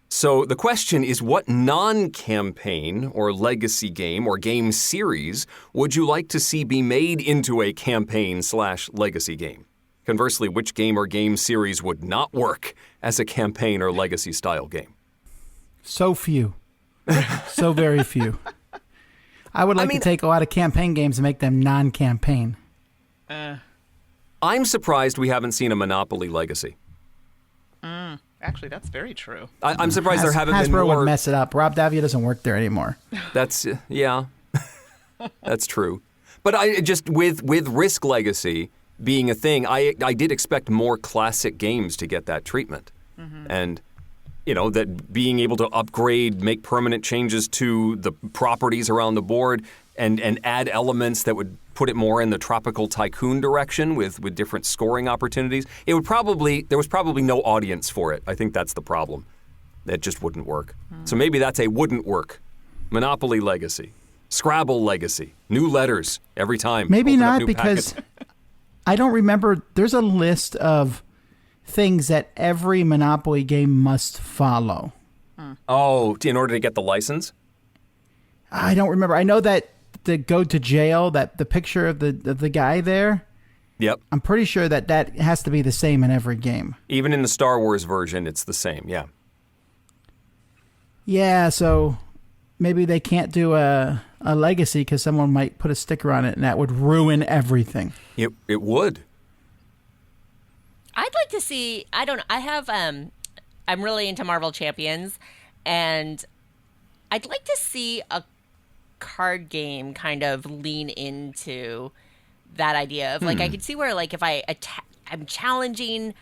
So the question is, what non-campaign or legacy game or game series would you like to see be made into a campaign/legacy game? Conversely, which game or game series would not work as a campaign or legacy style game? So few. So very few. I would like to take a lot of campaign games and make them non-campaign. I'm surprised we haven't seen a Monopoly legacy. Actually, that's very true. I'm surprised there haven't been Hasbro more. would mess it up. Rob Davia doesn't work there anymore. That's yeah, that's true. But I just with Risk Legacy being a thing, I did expect more classic games to get that treatment, and that being able to upgrade, make permanent changes to the properties around the board, and add elements that would put it more in the tropical tycoon direction with different scoring opportunities. There was probably no audience for it. I think that's the problem. It just wouldn't work. So maybe that's a wouldn't work. Monopoly Legacy, Scrabble Legacy, new letters every time. Maybe Open up not, new because packets. I don't remember. There's a list of things that every Monopoly game must follow. Oh, in order to get the license? I don't remember. I know that the go to jail, that the picture of the guy there, Yep. I'm pretty sure that has to be the same in every game. Even in the Star Wars version, it's the same, yeah. Yeah, so maybe they can't do a legacy because someone might put a sticker on it and that would ruin everything. It would. I'd like to see, I don't know, I'm really into Marvel Champions, and I'd like to see a card game kind of lean into that idea of, like, I could see where, like, if I'm challenging,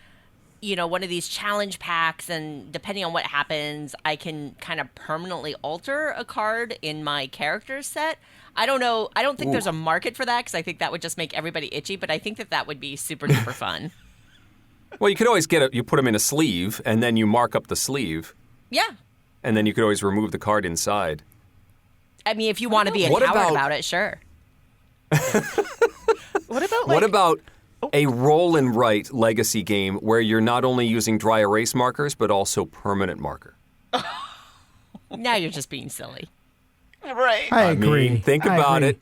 one of these challenge packs, and depending on what happens, I can kind of permanently alter a card in my character set. I don't know. I don't think there's a market for that because I think that would just make everybody itchy, but I think that would be super duper fun. Well, you could always you put them in a sleeve, and then you mark up the sleeve. Yeah. And then you could always remove the card inside. I mean, if you want to be a coward about it, sure. What about a roll and write legacy game where you're not only using dry erase markers, but also permanent marker? Now you're just being silly. Right. I agree. Think about it.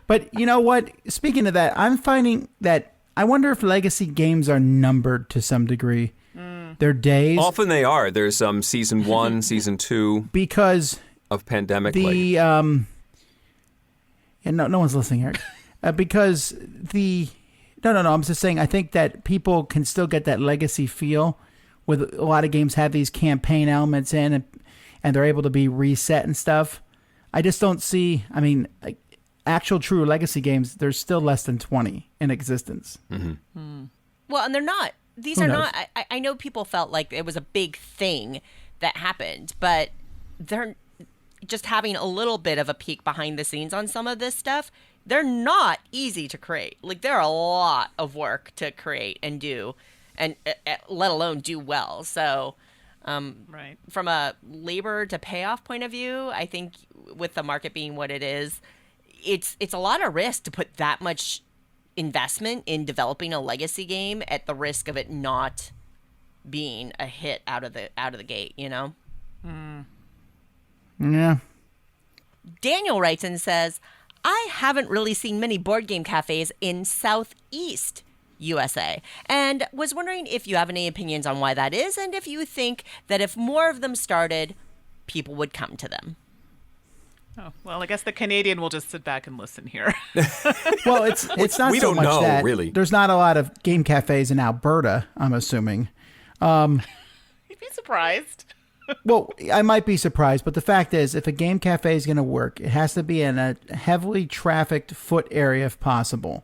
But you know what? Speaking of that, I'm finding that I wonder if legacy games are numbered to some degree. Their days. Often they are. There's season 1, season 2. Because of pandemic. No one's listening, Eric. Because No, I'm just saying I think that people can still get that legacy feel with a lot of games have these campaign elements in and they're able to be reset and stuff. I just don't see, like, actual true legacy games, there's still less than 20 in existence. Mm-hmm. Well, and they're not. These are not. I know people felt like it was a big thing that happened, but they're just having a little bit of a peek behind the scenes on some of this stuff. They're not easy to create. Like, they're a lot of work to create and do, and let alone do well. So, right. From a labor to payoff point of view, I think with the market being what it is, it's a lot of risk to put that much investment in developing a legacy game at the risk of it not being a hit out of the gate. Yeah. Daniel writes and says, I haven't really seen many board game cafes in Southeast USA, and was wondering if you have any opinions on why that is, and if you think that if more of them started, people would come to them. Oh, well, I guess the Canadian will just sit back and listen here. Well, it's not we so don't much know, that. Really. There's not a lot of game cafes in Alberta, I'm assuming. You'd be surprised. Well, I might be surprised, but the fact is, if a game cafe is going to work, it has to be in a heavily trafficked foot area if possible.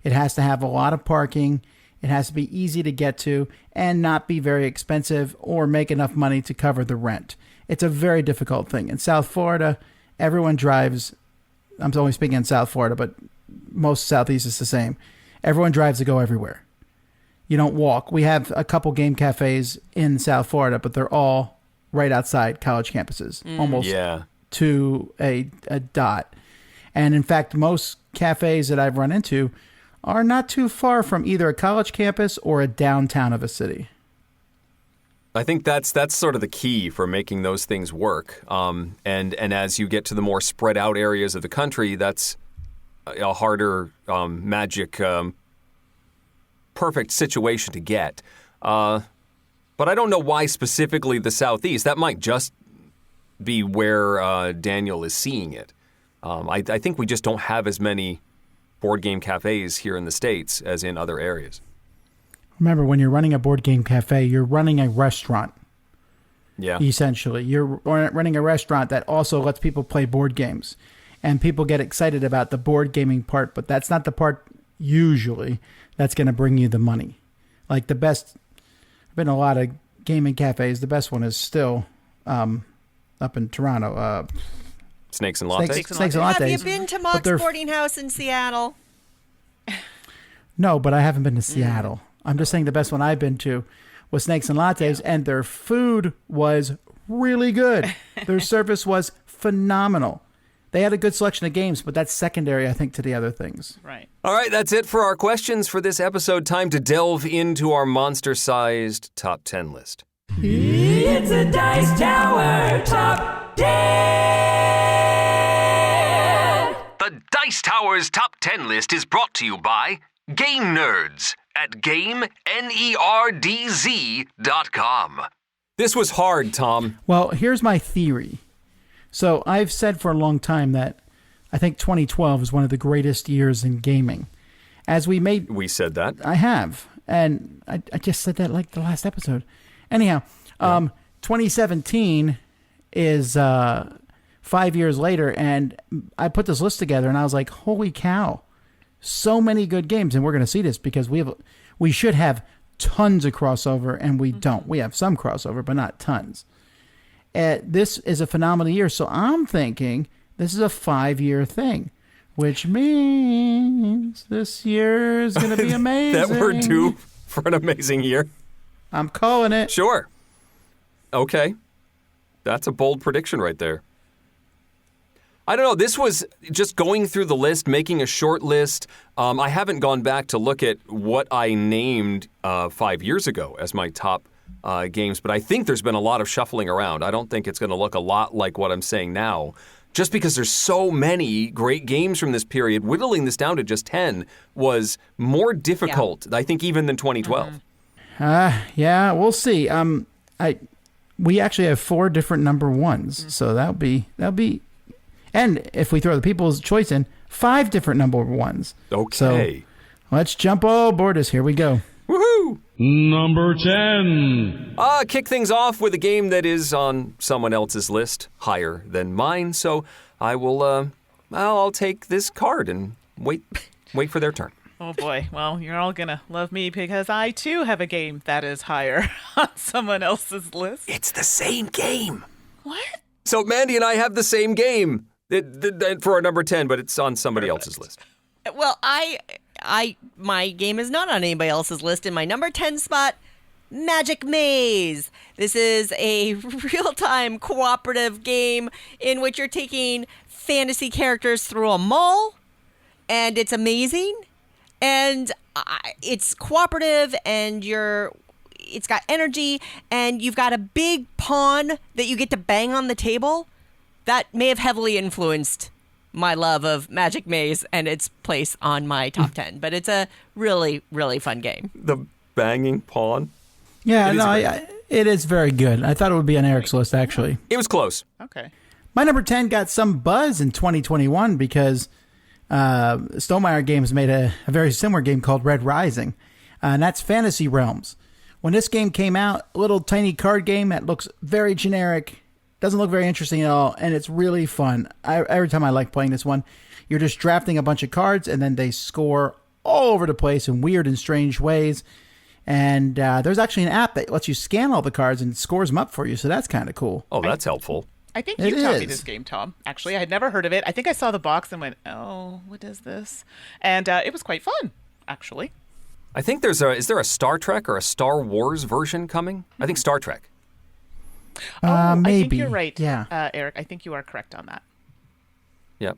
It has to have a lot of parking. It has to be easy to get to and not be very expensive or make enough money to cover the rent. It's a very difficult thing. In South Florida, everyone drives. I'm only speaking in South Florida, but most Southeast is the same. Everyone drives to go everywhere. You don't walk. We have a couple game cafes in South Florida, but they're all right outside college campuses, almost to a dot. And in fact, most cafes that I've run into are not too far from either a college campus or a downtown of a city. I think that's sort of the key for making those things work. And as you get to the more spread out areas of the country, that's a harder magic perfect situation to get. But I don't know why specifically the Southeast. That might just be where Daniel is seeing it. I think we just don't have as many board game cafes here in the States as in other areas. Remember, when you're running a board game cafe, you're running a restaurant. Yeah. Essentially. You're running a restaurant that also lets people play board games. And people get excited about the board gaming part, but that's not the part usually that's going to bring you the money. Like the best... been a lot of gaming cafes. The best one is still up in Toronto. Snakes and Lattes? Snakes and Lattes. Have you been to Mock's Boarding House in Seattle? No, but I haven't been to Seattle. I'm just saying the best one I've been to was Snakes and Lattes, and their food was really good. Their service was phenomenal. They had a good selection of games, but that's secondary, I think, to the other things. Right. All right, that's it for our questions for this episode. Time to delve into our monster-sized top 10 list. It's a Dice Tower Top 10! The Dice Tower's Top 10 list is brought to you by Game Nerds at GameNerdz.com. This was hard, Tom. Well, here's my theory. So I've said for a long time that I think 2012 is one of the greatest years in gaming. We said that. I have. And I just said that like the last episode. Anyhow, 2017 is 5 years later, and I put this list together, and I was like, holy cow, so many good games. And we're going to see this because we should have tons of crossover, and we don't. We have some crossover, but not tons. This is a phenomenal year, so I'm thinking this is a 5-year thing, which means this year is going to be amazing. That we're due for an amazing year. I'm calling it. Sure. Okay. That's a bold prediction right there. I don't know. This was just going through the list, making a short list. I haven't gone back to look at what I named 5 years ago as my top games, but I think there's been a lot of shuffling around. I don't think it's going to look a lot like what I'm saying now. Just because there's so many great games from this period, whittling this down to just 10 was more difficult, I think, even than 2012. Yeah, we'll see. We actually have 4 different number ones, so that'll be, and if we throw the People's Choice in, 5 different number ones. Okay. So let's jump all aboard us. Here we go. Woohoo! Number 10. Kick things off with a game that is on someone else's list, higher than mine. So I will, I'll take this card and wait for their turn. Oh boy, well, you're all gonna love me because I too have a game that is higher on someone else's list. It's the same game. What? So Mandi and I have the same game for our number 10, but it's on somebody else's list. Well, my game is not on anybody else's list. In my number 10 spot, Magic Maze. This is a real-time cooperative game in which you're taking fantasy characters through a mall, and it's amazing. And it's cooperative, and it's got energy, and you've got a big pawn that you get to bang on the table. That may have heavily influenced my love of Magic Maze and its place on my top 10. But it's a really, really fun game. The banging pawn? Yeah, it is very good. I thought it would be on Eric's list, actually. It was close. Okay. My number 10 got some buzz in 2021 because Stonemaier Games made a very similar game called Red Rising, and that's Fantasy Realms. When this game came out, a little tiny card game that looks very generic, doesn't look very interesting at all, and it's really fun. Every time I like playing this one, you're just drafting a bunch of cards, and then they score all over the place in weird and strange ways. And there's actually an app that lets you scan all the cards and scores them up for you, so that's kind of cool. Oh, that's helpful. I think you taught me this game, Tom. Actually, I had never heard of it. I think I saw the box and went, oh, what is this? And it was quite fun, actually. I think is there a Star Trek or a Star Wars version coming? I think Star Trek. Maybe. I think you're right, yeah. Eric. I think you are correct on that. Yep.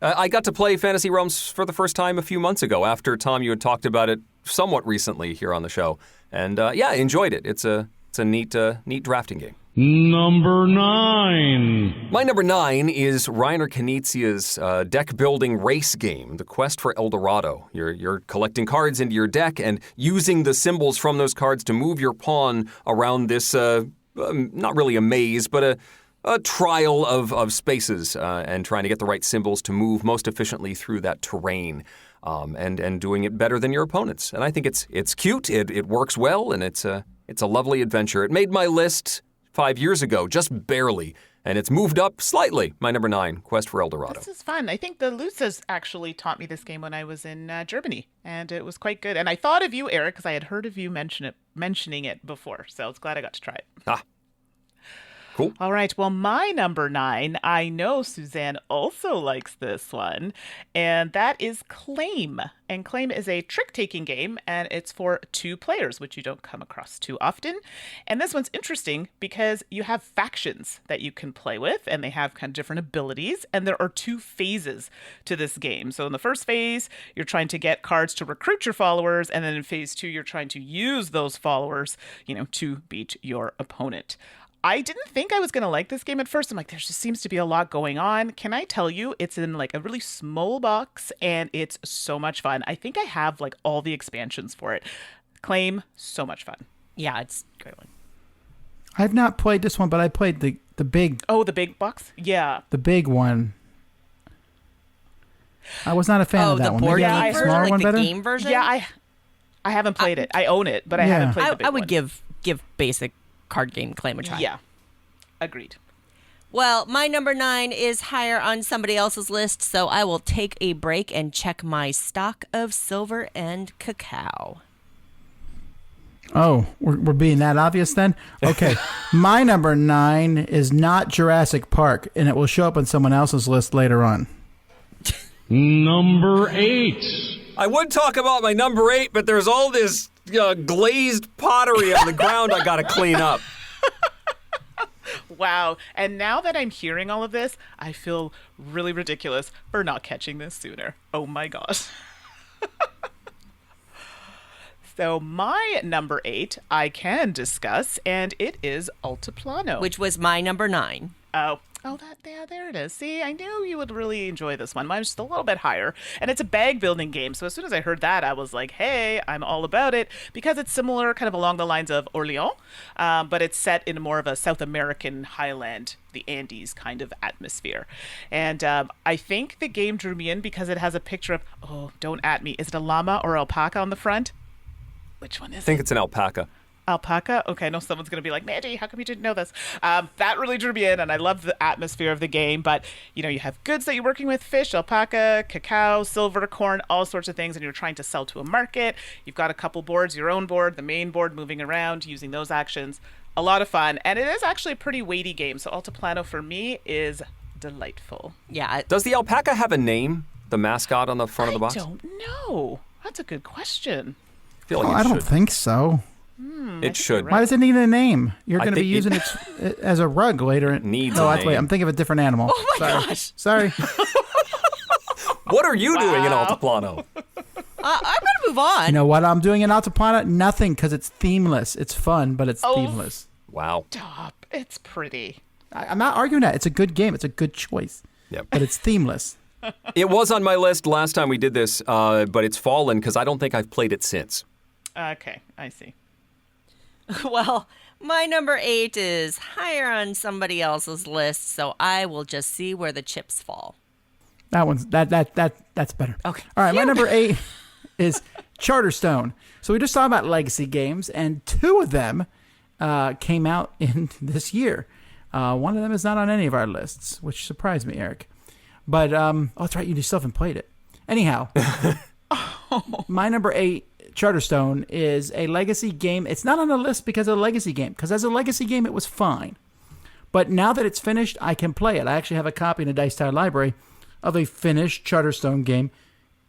I got to play Fantasy Realms for the first time a few months ago after, Tom, you had talked about it somewhat recently here on the show. And I enjoyed it. It's a neat drafting game. Number 9. My number 9 is Reiner Knizia's deck-building race game, The Quest for El Dorado. You're collecting cards into your deck and using the symbols from those cards to move your pawn around this, not really a maze, but a trial of spaces and trying to get the right symbols to move most efficiently through that terrain and doing it better than your opponents. And I think it's cute, it works well, and it's a lovely adventure. It made my list 5 years ago, just barely, and it's moved up slightly. My number 9, Quest for El Dorado. This is fun. I think the Lutzas actually taught me this game when I was in Germany, and it was quite good. And I thought of you, Eric, because I had heard of you mentioning it before, so I was glad I got to try it. Cool. All right. Well, my number 9, I know Suzanne also likes this one, and that is Claim. And Claim is a trick-taking game, and it's for 2 players, which you don't come across too often. And this one's interesting because you have factions that you can play with, and they have kind of different abilities, and there are 2 phases to this game. So in the first phase, you're trying to get cards to recruit your followers, and then in phase 2, you're trying to use those followers, to beat your opponent. I didn't think I was going to like this game at first. I'm like, there just seems to be a lot going on. Can I tell you, it's in like a really small box and it's so much fun. I think I have like all the expansions for it. Claim, so much fun. Yeah, it's a great one. I've not played this one, but I played the big. Oh, the big box? Yeah. The big one. I was not a fan of that one. Board Maybe game I like the version, smaller like one the better. game version? Yeah, I haven't played it. I own it, but I haven't played the big I would one. give basic card game Claim a try. Yeah. Agreed. Well, my number 9 is higher on somebody else's list, so I will take a break and check my stock of silver and cacao. Oh, we're being that obvious then? Okay. My number 9 is not Jurassic Park, and it will show up on someone else's list later on. Number 8. I would talk about my number 8, but there's all this glazed pottery on the ground I gotta clean up. Wow. And now that I'm hearing all of this, I feel really ridiculous for not catching this sooner. Oh my gosh. So my number 8 I can discuss, and it is Altiplano. Which was my number 9. There it is. See, I knew you would really enjoy this one. Mine's just a little bit higher, and it's a bag building game. So as soon as I heard that, I was like, hey, I'm all about it, because it's similar, kind of along the lines of Orleans, but it's set in more of a South American highland, the Andes kind of atmosphere. And I think the game drew me in because it has a picture of, oh, don't at me, is it a llama or alpaca on the front? Which one is it? I think it's an alpaca. Alpaca? Okay, I know someone's going to be like, Mandi, how come you didn't know this? That really drew me in, and I love the atmosphere of the game. But, you have goods that you're working with, fish, alpaca, cacao, silver, corn, all sorts of things, and you're trying to sell to a market. You've got a couple boards, your own board, the main board, moving around, using those actions. A lot of fun, and it is actually a pretty weighty game. So Altiplano, for me, is delightful. Yeah. Does the alpaca have a name? The mascot on the front of the box? I don't know. That's a good question. I feel like I don't think so. It should. Why does it need a name? You're going to be using it as a rug later. It needs a name. Wait, I'm thinking of a different animal. Oh my gosh. Sorry. What are you doing in Altiplano? I'm going to move on. You know what I'm doing in Altiplano? Nothing, because it's themeless. It's fun, but it's themeless. Wow. Stop. It's pretty. I'm not arguing that. It's a good game. It's a good choice. Yep. But it's themeless. It was on my list last time we did this, but it's fallen because I don't think I've played it since. Okay, I see. Well, my number 8 is higher on somebody else's list, so I will just see where the chips fall. That's better. Okay. All right, my number 8 is Charterstone. So we just talked about legacy games, and 2 of them came out in this year. One of them is not on any of our lists, which surprised me, Eric. But that's right, you still haven't played it. Anyhow, my number 8. Charterstone is a legacy game. It's not on the list because of a legacy game. Because as a legacy game, it was fine. But now that it's finished, I can play it. I actually have a copy in the Dice Tower library of a finished Charterstone game.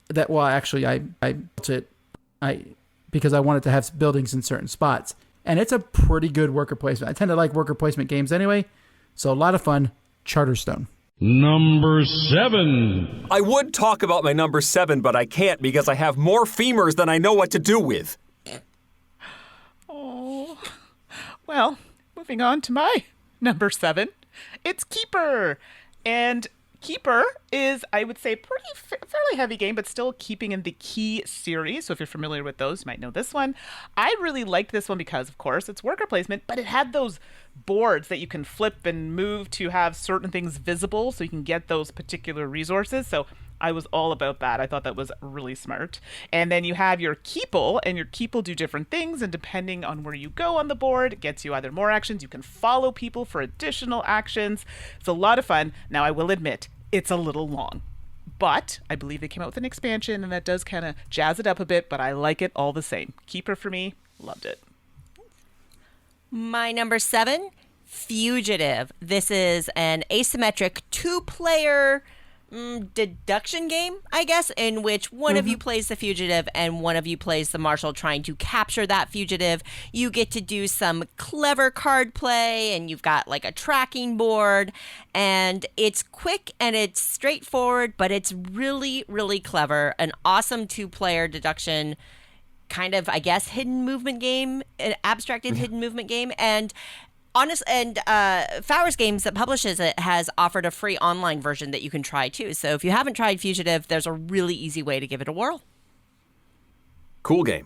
That I built it because I wanted to have buildings in certain spots. And it's a pretty good worker placement. I tend to like worker placement games anyway. So a lot of fun. Charterstone. Number 7. I would talk about my number 7, but I can't because I have more femurs than I know what to do with. Oh. Well, moving on to my number 7. It's Keeper. And Keeper is, I would say, fairly heavy game, but still keeping in the Key series. So if you're familiar with those, you might know this one. I really liked this one because, of course, it's worker placement, but it had those boards that you can flip and move to have certain things visible so you can get those particular resources. So I was all about that. I thought that was really smart. And then you have your Keeple, and your Keeple do different things, and depending on where you go on the board, it gets you either more actions. You can follow people for additional actions. It's a lot of fun. Now, I will admit, it's a little long. But I believe they came out with an expansion, and that does kind of jazz it up a bit, but I like it all the same. Keeper for me, loved it. My number 7, Fugitive. This is an asymmetric 2-player deduction game, I guess, in which one of you plays the fugitive and one of you plays the marshal trying to capture that fugitive. You get to do some clever card play, and you've got like a tracking board, and it's quick and it's straightforward, but it's really, really clever. An awesome 2-player deduction kind of, I guess, hidden movement game, an abstracted hidden movement game. And Fowers Games that publishes it has offered a free online version that you can try too. So if you haven't tried Fugitive, there's a really easy way to give it a whirl. Cool game.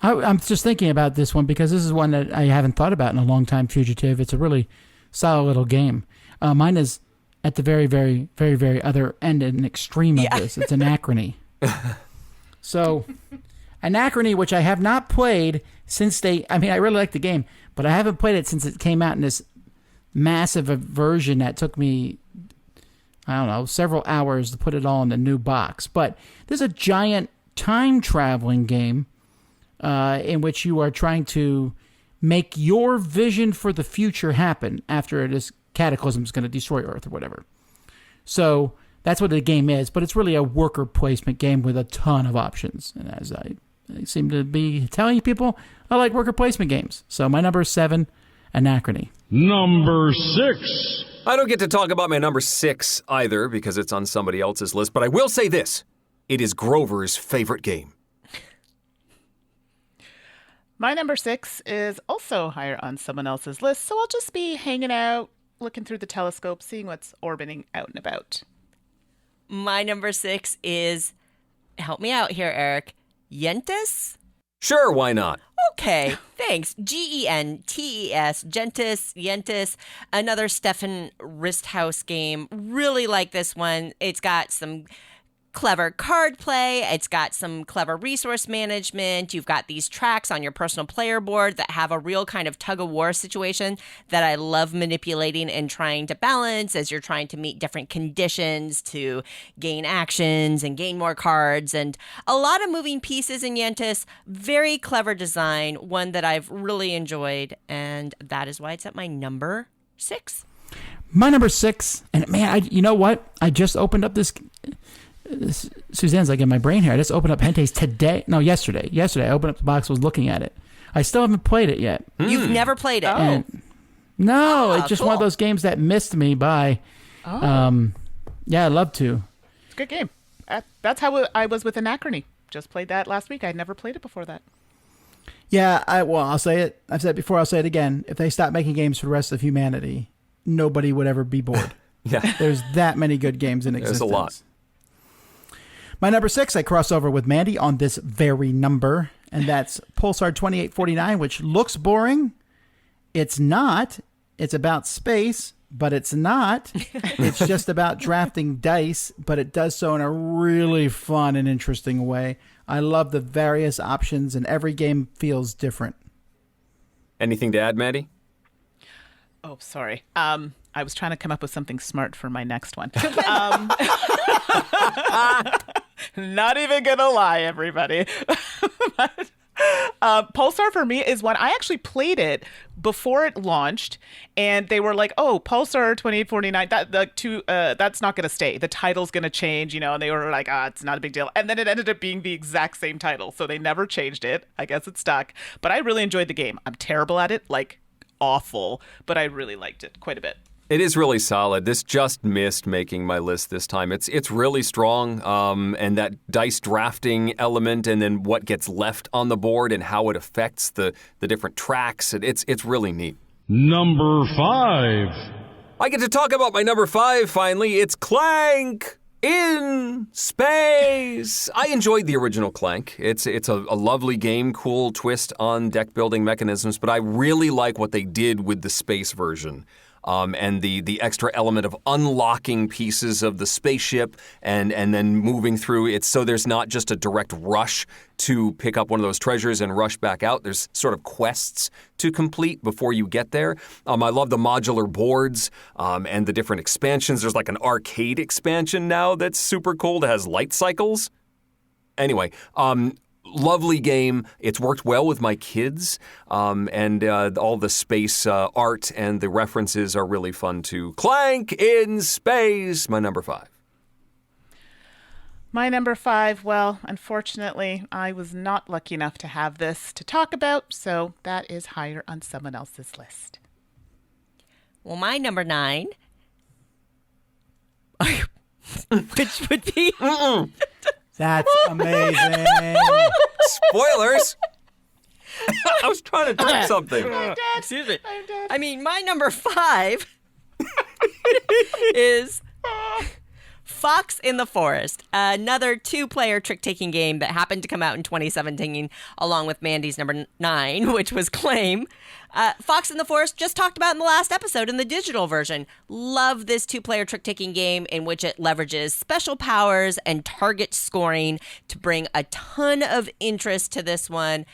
I'm just thinking about this one because this is one that I haven't thought about in a long time, Fugitive. It's a really solid little game. Mine is at the very, very, very, very other end and extreme of this. It's Anachrony. So, Anachrony, which I have not played since I really like the game, but I haven't played it since it came out in this massive version that took me, I don't know, several hours to put it all in the new box. But there's a giant time-traveling game in which you are trying to make your vision for the future happen after this cataclysm is going to destroy Earth or whatever. So that's what the game is, but it's really a worker placement game with a ton of options. And as I seem to be telling people, I like worker placement games. So my number is 7, Anachrony. Number 6. I don't get to talk about my number 6 either because it's on somebody else's list, but I will say this. It is Grover's favorite game. My number 6 is also higher on someone else's list, so I'll just be hanging out, looking through the telescope, seeing what's orbiting out and about. My number 6 is, help me out here, Eric, Yentis? Sure, why not? Okay, thanks. Gentes, Yentis, another Stefan Risthaus game. Really like this one. It's got some clever card play. It's got some clever resource management. You've got these tracks on your personal player board that have a real kind of tug-of-war situation that I love manipulating and trying to balance as you're trying to meet different conditions to gain actions and gain more cards. And a lot of moving pieces in Yentis. Very clever design, one that I've really enjoyed, and that is why it's at my number 6. My number 6, and man, you know what? I just opened up this Suzanne's like in my brain here. I just opened up Hente's today. No, yesterday. Yesterday, I opened up the box, was looking at it. I still haven't played it yet. You've never played it? No, it's just one of those games that missed me by. Yeah, I'd love to. It's a good game. That's how I was with Anachrony. Just played that last week. I'd never played it before that. Yeah, I'll say it. I've said it before. I'll say it again. If they stop making games for the rest of humanity, nobody would ever be bored. Yeah, there's that many good games in existence. There's a lot. My number 6, I cross over with Mandi on this very number, and that's Pulsar 2849, which looks boring. It's not. It's about space, but it's not. It's just about drafting dice, but it does so in a really fun and interesting way. I love the various options, and every game feels different. Anything to add, Mandi? Oh, sorry. I was trying to come up with something smart for my next one. Not even gonna lie, everybody. Pulsar for me is one I actually played it before it launched, and they were like, "Oh, Pulsar 2849, that's not gonna stay. The title's gonna change, And they were like, it's not a big deal." And then it ended up being the exact same title, so they never changed it. I guess it stuck. But I really enjoyed the game. I'm terrible at it, like awful, but I really liked it quite a bit. It is really solid. This just missed making my list this time. It's really strong, and that dice drafting element, and then what gets left on the board and how it affects the different tracks. It's really neat. Number 5. I get to talk about my number 5 finally. It's Clank in Space. I enjoyed the original Clank. It's a lovely game, cool twist on deck building mechanisms, but I really like what they did with the space version. And the extra element of unlocking pieces of the spaceship and then moving through it, so there's not just a direct rush to pick up one of those treasures and rush back out. There's sort of quests to complete before you get there. I love the modular boards and the different expansions. There's like an arcade expansion now that's super cool that has light cycles. Anyway, lovely game. It's worked well with my kids, and all the space art and the references are really fun too. Clank in Space, my number 5. My number 5, well, unfortunately, I was not lucky enough to have this to talk about, so that is higher on someone else's list. Well, my number 9, which would be... That's amazing. Spoilers. I was trying to do something. I'm dead. Excuse me. I'm dead. I mean, my number 5 is Fox in the Forest, another 2-player trick-taking game that happened to come out in 2017, along with Mandi's number 9, which was Claim. Fox in the Forest just talked about in the last episode in the digital version. Love this 2-player trick-taking game in which it leverages special powers and target scoring to bring a ton of interest to this one.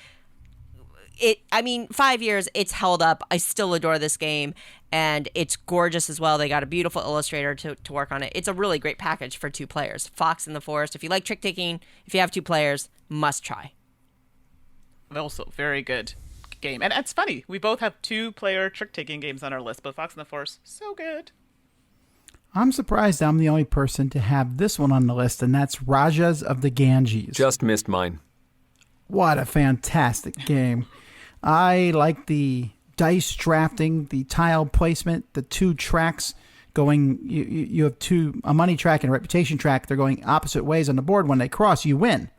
5 years, it's held up. I still adore this game, and it's gorgeous as well. They got a beautiful illustrator to work on it. It's a really great package for 2 players. Fox in the Forest, if you like trick-taking, if you have 2 players, must try. Also, very good game. And it's funny, we both have 2-player trick-taking games on our list, but Fox in the Forest, so good. I'm surprised I'm the only person to have this one on the list, and that's Rajas of the Ganges. Just missed mine. What a fantastic game. I like the dice drafting, the tile placement, the 2 tracks going. You have a money track and a reputation track. They're going opposite ways on the board. When they cross, you win.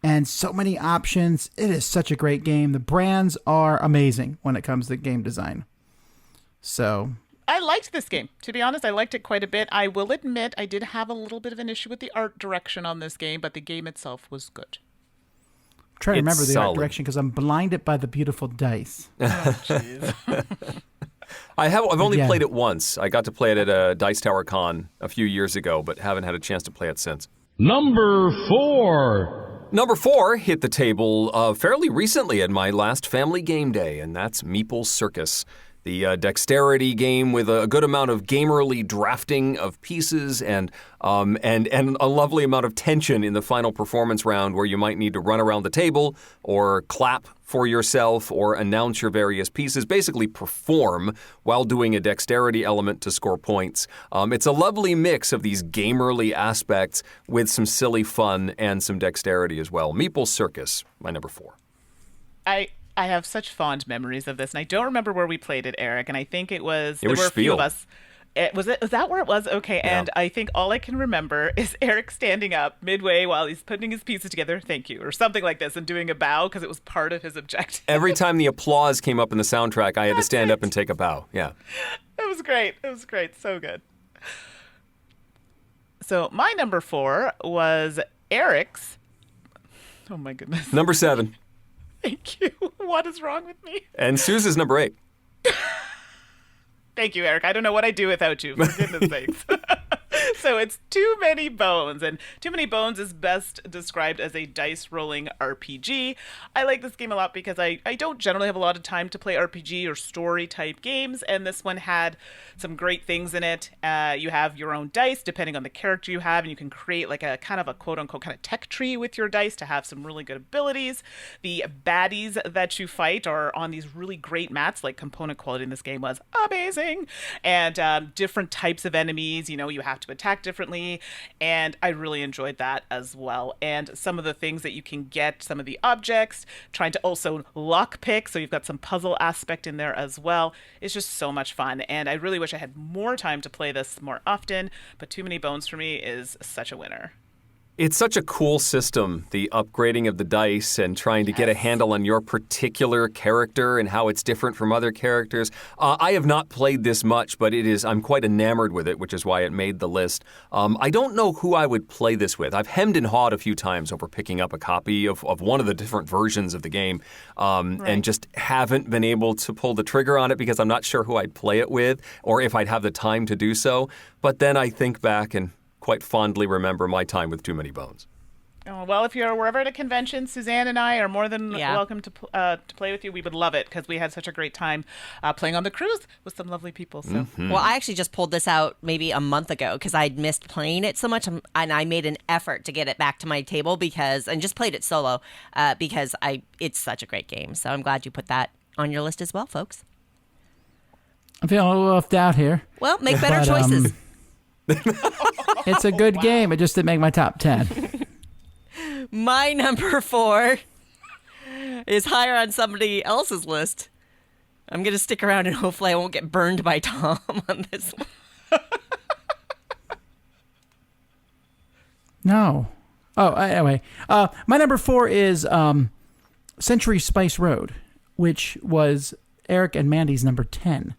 And so many options. It is such a great game. The brands are amazing when it comes to game design. So I liked this game. To be honest, I liked it quite a bit. I will admit I did have a little bit of an issue with the art direction on this game, but the game itself was good. Try to remember the art direction because I'm blinded by the beautiful dice. Oh, jeez. I've only played it once. I got to play it at a Dice Tower Con a few years ago, but haven't had a chance to play it since. Number 4. Number 4 hit the table fairly recently at my last family game day, and that's Meeple Circus. The dexterity game with a good amount of gamerly drafting of pieces and a lovely amount of tension in the final performance round where you might need to run around the table or clap for yourself or announce your various pieces, basically perform while doing a dexterity element to score points. It's a lovely mix of these gamerly aspects with some silly fun and some dexterity as well. Meeple Circus, my number 4. I have such fond memories of this, and I don't remember where we played it, Eric, and I think there were Spiel. a few of us. Was that where it was? Okay, Yeah. And I think all I can remember is Eric standing up midway while he's putting his pieces together, thank you, or something like this, and doing a bow because it was part of his objective. Every time the applause came up in the soundtrack, I had to stand up and take a bow. Yeah. It was great. It was great. So good. So my number 4 was Eric's. Oh my goodness. Number 7. Thank you. What is wrong with me? And Suze's number 8. Thank you, Eric. I don't know what I'd do without you, for goodness sakes. So it's Too Many Bones, and Too Many Bones is best described as a dice-rolling RPG. I like this game a lot because I don't generally have a lot of time to play RPG or story-type games, and this one had some great things in it. You have your own dice, depending on the character you have, and you can create like a kind of a quote-unquote kind of tech tree with your dice to have some really good abilities. The baddies that you fight are on these really great mats, like component quality in this game was amazing, and different types of enemies, you have to attack differently, and I really enjoyed that as well. And some of the things that you can get, some of the objects, trying to also lockpick, so you've got some puzzle aspect in there as well. It's just so much fun, and I really wish I had more time to play this more often, but Too Many Bones for me is such a winner. It's such a cool system, the upgrading of the dice and trying to get a handle on your particular character and how it's different from other characters. I have not played this much, but I'm quite enamored with it, which is why it made the list. I don't know who I would play this with. I've hemmed and hawed a few times over picking up a copy of one of the different versions of the game, and just haven't been able to pull the trigger on it because I'm not sure who I'd play it with or if I'd have the time to do so. But then I think back and quite fondly remember my time with Too Many Bones. Oh, well, if you're wherever at a convention, Suzanne and I are more than welcome to play with you. We would love it because we had such a great time playing on the cruise with some lovely people. So, Well, I actually just pulled this out maybe a month ago because I'd missed playing it so much, and I made an effort to get it back to my table and just played it solo because it's such a great game. So I'm glad you put that on your list as well, folks. I'm feeling a little left out here. Well, make better choices. It's a good game. It just didn't make my top 10. My number 4 is higher on somebody else's list. I'm going to stick around and hopefully I won't get burned by Tom on this one. No. Oh, anyway. My number 4 is Century Spice Road, which was Eric and Mandy's number 10.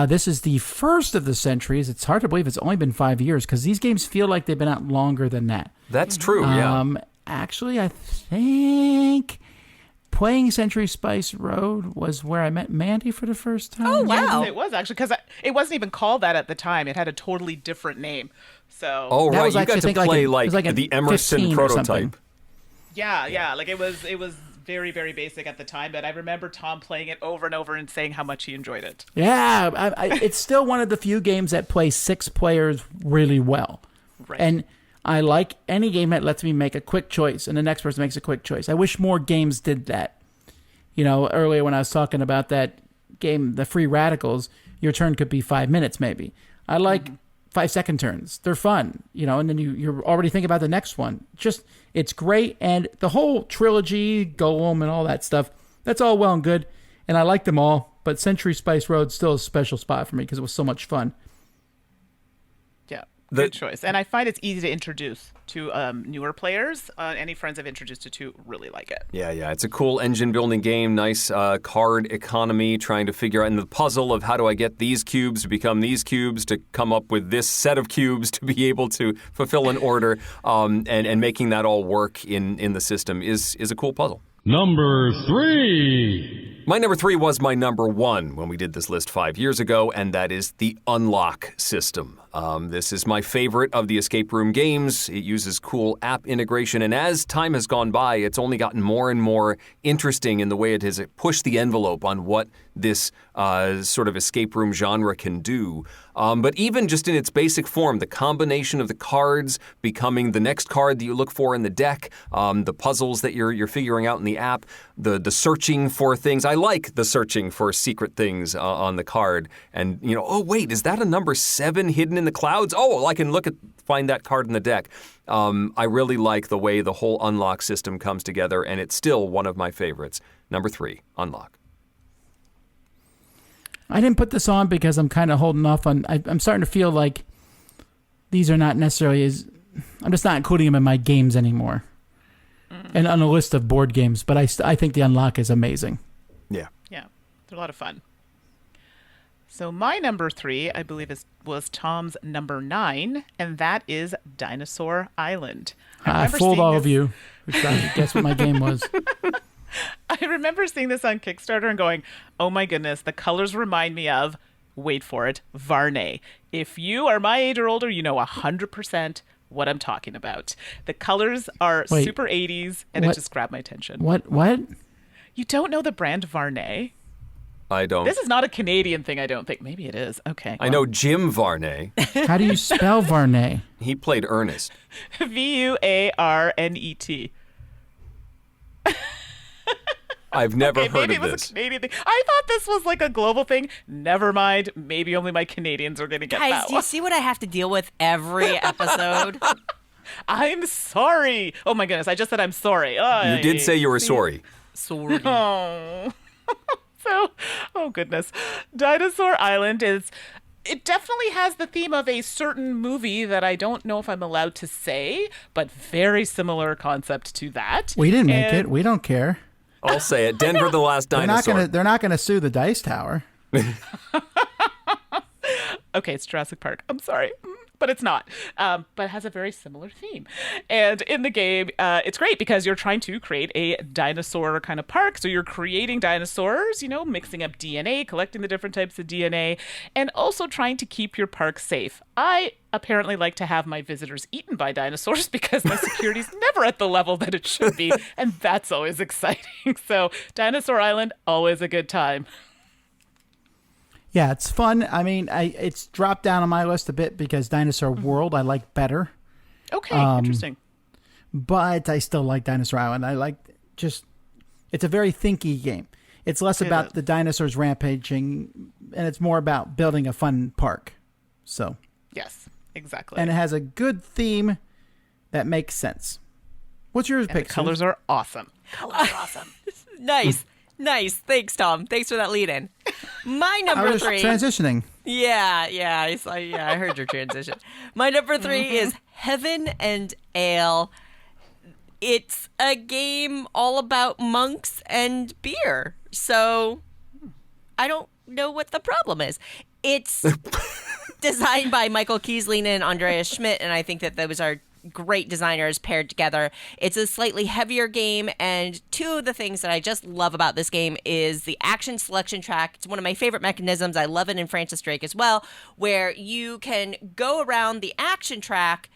This is the first of the centuries. It's hard to believe it's only been 5 years because these games feel like they've been out longer than that. That's true, yeah. Actually, I think playing Century Spice Road was where I met Mandy for the first time. Oh, wow. Yes, it was actually, because it wasn't even called that at the time. It had a totally different name. So Oh, That right. was You actually, got I to think, like play a- it was like a the Emerson 15 or something. prototype. yeah, like it was very, very basic at the time. But I remember Tom playing it over and over and saying how much he enjoyed it. Yeah, it's still one of the few games that plays 6 players really well. Right. And I like any game that lets me make a quick choice and the next person makes a quick choice. I wish more games did that. You know, earlier when I was talking about that game, the Free Radicals, your turn could be 5 minutes maybe. I like 5-second turns. They're fun, you know, and then you're already thinking about the next one. Just, it's great. And the whole trilogy, Golem and all that stuff, that's all well and good. And I like them all. But Century Spice Road's still a special spot for me because it was so much fun. Yeah, good choice. And I find it's easy to introduce to newer players. Any friends I've introduced it to really like it. Yeah. It's a cool engine building game, nice card economy, trying to figure out in the puzzle of how do I get these cubes to become these cubes to come up with this set of cubes to be able to fulfill an order, and making that all work in the system is a cool puzzle. Number 3. My number 3 was my number 1 when we did this list 5 years ago, and that is the Unlock system. This is my favorite of the escape room games. It uses cool app integration, and as time has gone by, it's only gotten more and more interesting in the way it has pushed the envelope on what this sort of escape room genre can do. But even just in its basic form, the combination of the cards becoming the next card that you look for in the deck, the puzzles that you're figuring out in the app, the searching for things. I like the searching for secret things on the card. And, you know, oh, wait, is that a number 7 hidden in the clouds? Oh, well, I can find that card in the deck. I really like the way the whole Unlock system comes together, and it's still one of my favorites. Number 3, Unlock. I didn't put this on because I'm kind of holding off on. I'm starting to feel like these are not necessarily I'm just not including them in my games anymore, and on a list of board games. But I think the Unlock is amazing. Yeah, they're a lot of fun. So my number 3, I believe, was Tom's number 9, and that is Dinosaur Island. I fooled all of you. Trying to guess what my game was. I remember seeing this on Kickstarter and going, oh my goodness, the colors remind me of, wait for it, Varney. If you are my age or older, you know 100% what I'm talking about. The colors are super 80s, and it just grabbed my attention. What? You don't know the brand Varney? I don't. This is not a Canadian thing, I don't think. Maybe it is. Okay. I know Jim Varney. How do you spell Varney? He played Ernest. Vuarnet. I've never heard maybe of it was this. a Canadian thing. I thought this was like a global thing. Never mind. Maybe only my Canadians are going to get Guys, that do you one. see what I have to deal with every episode? I'm sorry. Oh my goodness. I just said I'm sorry. You did say you were sorry. Sorry. Oh. Oh goodness. Dinosaur Island it definitely has the theme of a certain movie that I don't know if I'm allowed to say, but very similar concept to that. We didn't make it. We don't care. I'll say it. Denver the Last Dinosaur. They're not gonna sue the Dice Tower. Okay, it's Jurassic Park. I'm sorry. But it's not. But it has a very similar theme. And in the game, it's great because you're trying to create a dinosaur kind of park. So you're creating dinosaurs, mixing up DNA, collecting the different types of DNA, and also trying to keep your park safe. I apparently like to have my visitors eaten by dinosaurs because my security's never at the level that it should be. And that's always exciting. So Dinosaur Island, always a good time. Yeah, it's fun. I mean, it's dropped down on my list a bit because Dinosaur World I like better. Okay, interesting. But I still like Dinosaur Island. It's a very thinky game. It's less about the dinosaurs rampaging, and it's more about building a fun park. So yes, exactly. And it has a good theme that makes sense. What's yours, pick? The colors are awesome. Nice. Thanks, Tom. Thanks for that lead in. My number 3. Transitioning. Yeah. I heard your transition. My number 3 is Heaven and Ale. It's a game all about monks and beer. So I don't know what the problem is. It's designed by Michael Kiesling and Andreas Schmidt, and I think that those are great designers paired together. It's a slightly heavier game, and two of the things that I just love about this game is the action selection track. It's one of my favorite mechanisms. I love it in Francis Drake as well, where you can go around the action track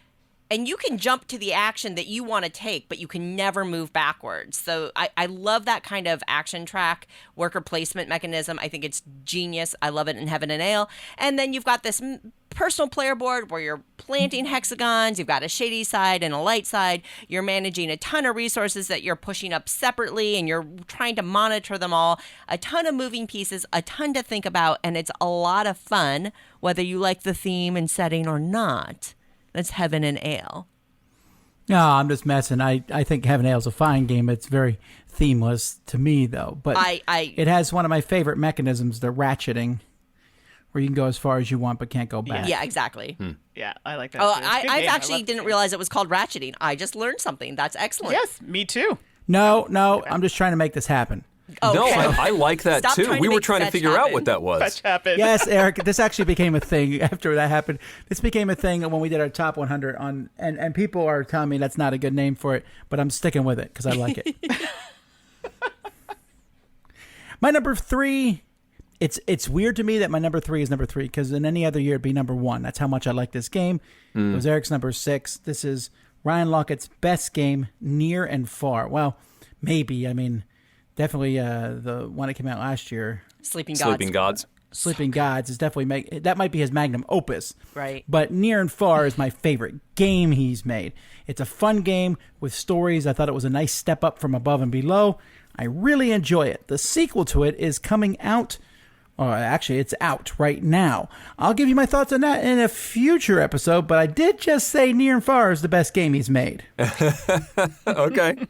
and you can jump to the action that you want to take, but you can never move backwards. So I love that kind of action track worker placement mechanism. I think it's genius. I love it in Heaven and Ale. And then you've got this personal player board where you're planting hexagons. You've got a shady side and a light side. You're managing a ton of resources that you're pushing up separately, and you're trying to monitor them all. A ton of moving pieces, a ton to think about, and it's a lot of fun, whether you like the theme and setting or not. That's Heaven and Ale. No, I'm just messing. I think Heaven and Ale is a fine game. It's very themeless to me, though. But it has one of my favorite mechanisms, the ratcheting, where you can go as far as you want but can't go back. Yeah, exactly. Yeah, I like that. Oh, too. I actually didn't realize it was called ratcheting. I just learned something. That's excellent. Yes, me too. No, I'm just trying to make this happen. Okay. No, I like that Stop too. We were trying to figure out what that was. Fetch happened. Yes, Eric, this actually became a thing after that happened. This became a thing when we did our top 100 on, and people are telling me that's not a good name for it, but I'm sticking with it because I like it. My number 3, it's weird to me that my number 3 is number 3 because in any other year it'd be number 1. That's how much I like this game. It was Eric's number 6. This is Ryan Laukatt's best game, Near and Far. Well, maybe. I mean, definitely the one that came out last year. Sleeping Gods. Sleeping Gods is definitely that might be his magnum opus. Right. But Near and Far is my favorite game he's made. It's a fun game with stories. I thought it was a nice step up from Above and Below. I really enjoy it. The sequel to it is coming out. Actually, it's out right now. I'll give you my thoughts on that in a future episode, but I did just say Near and Far is the best game he's made. Okay.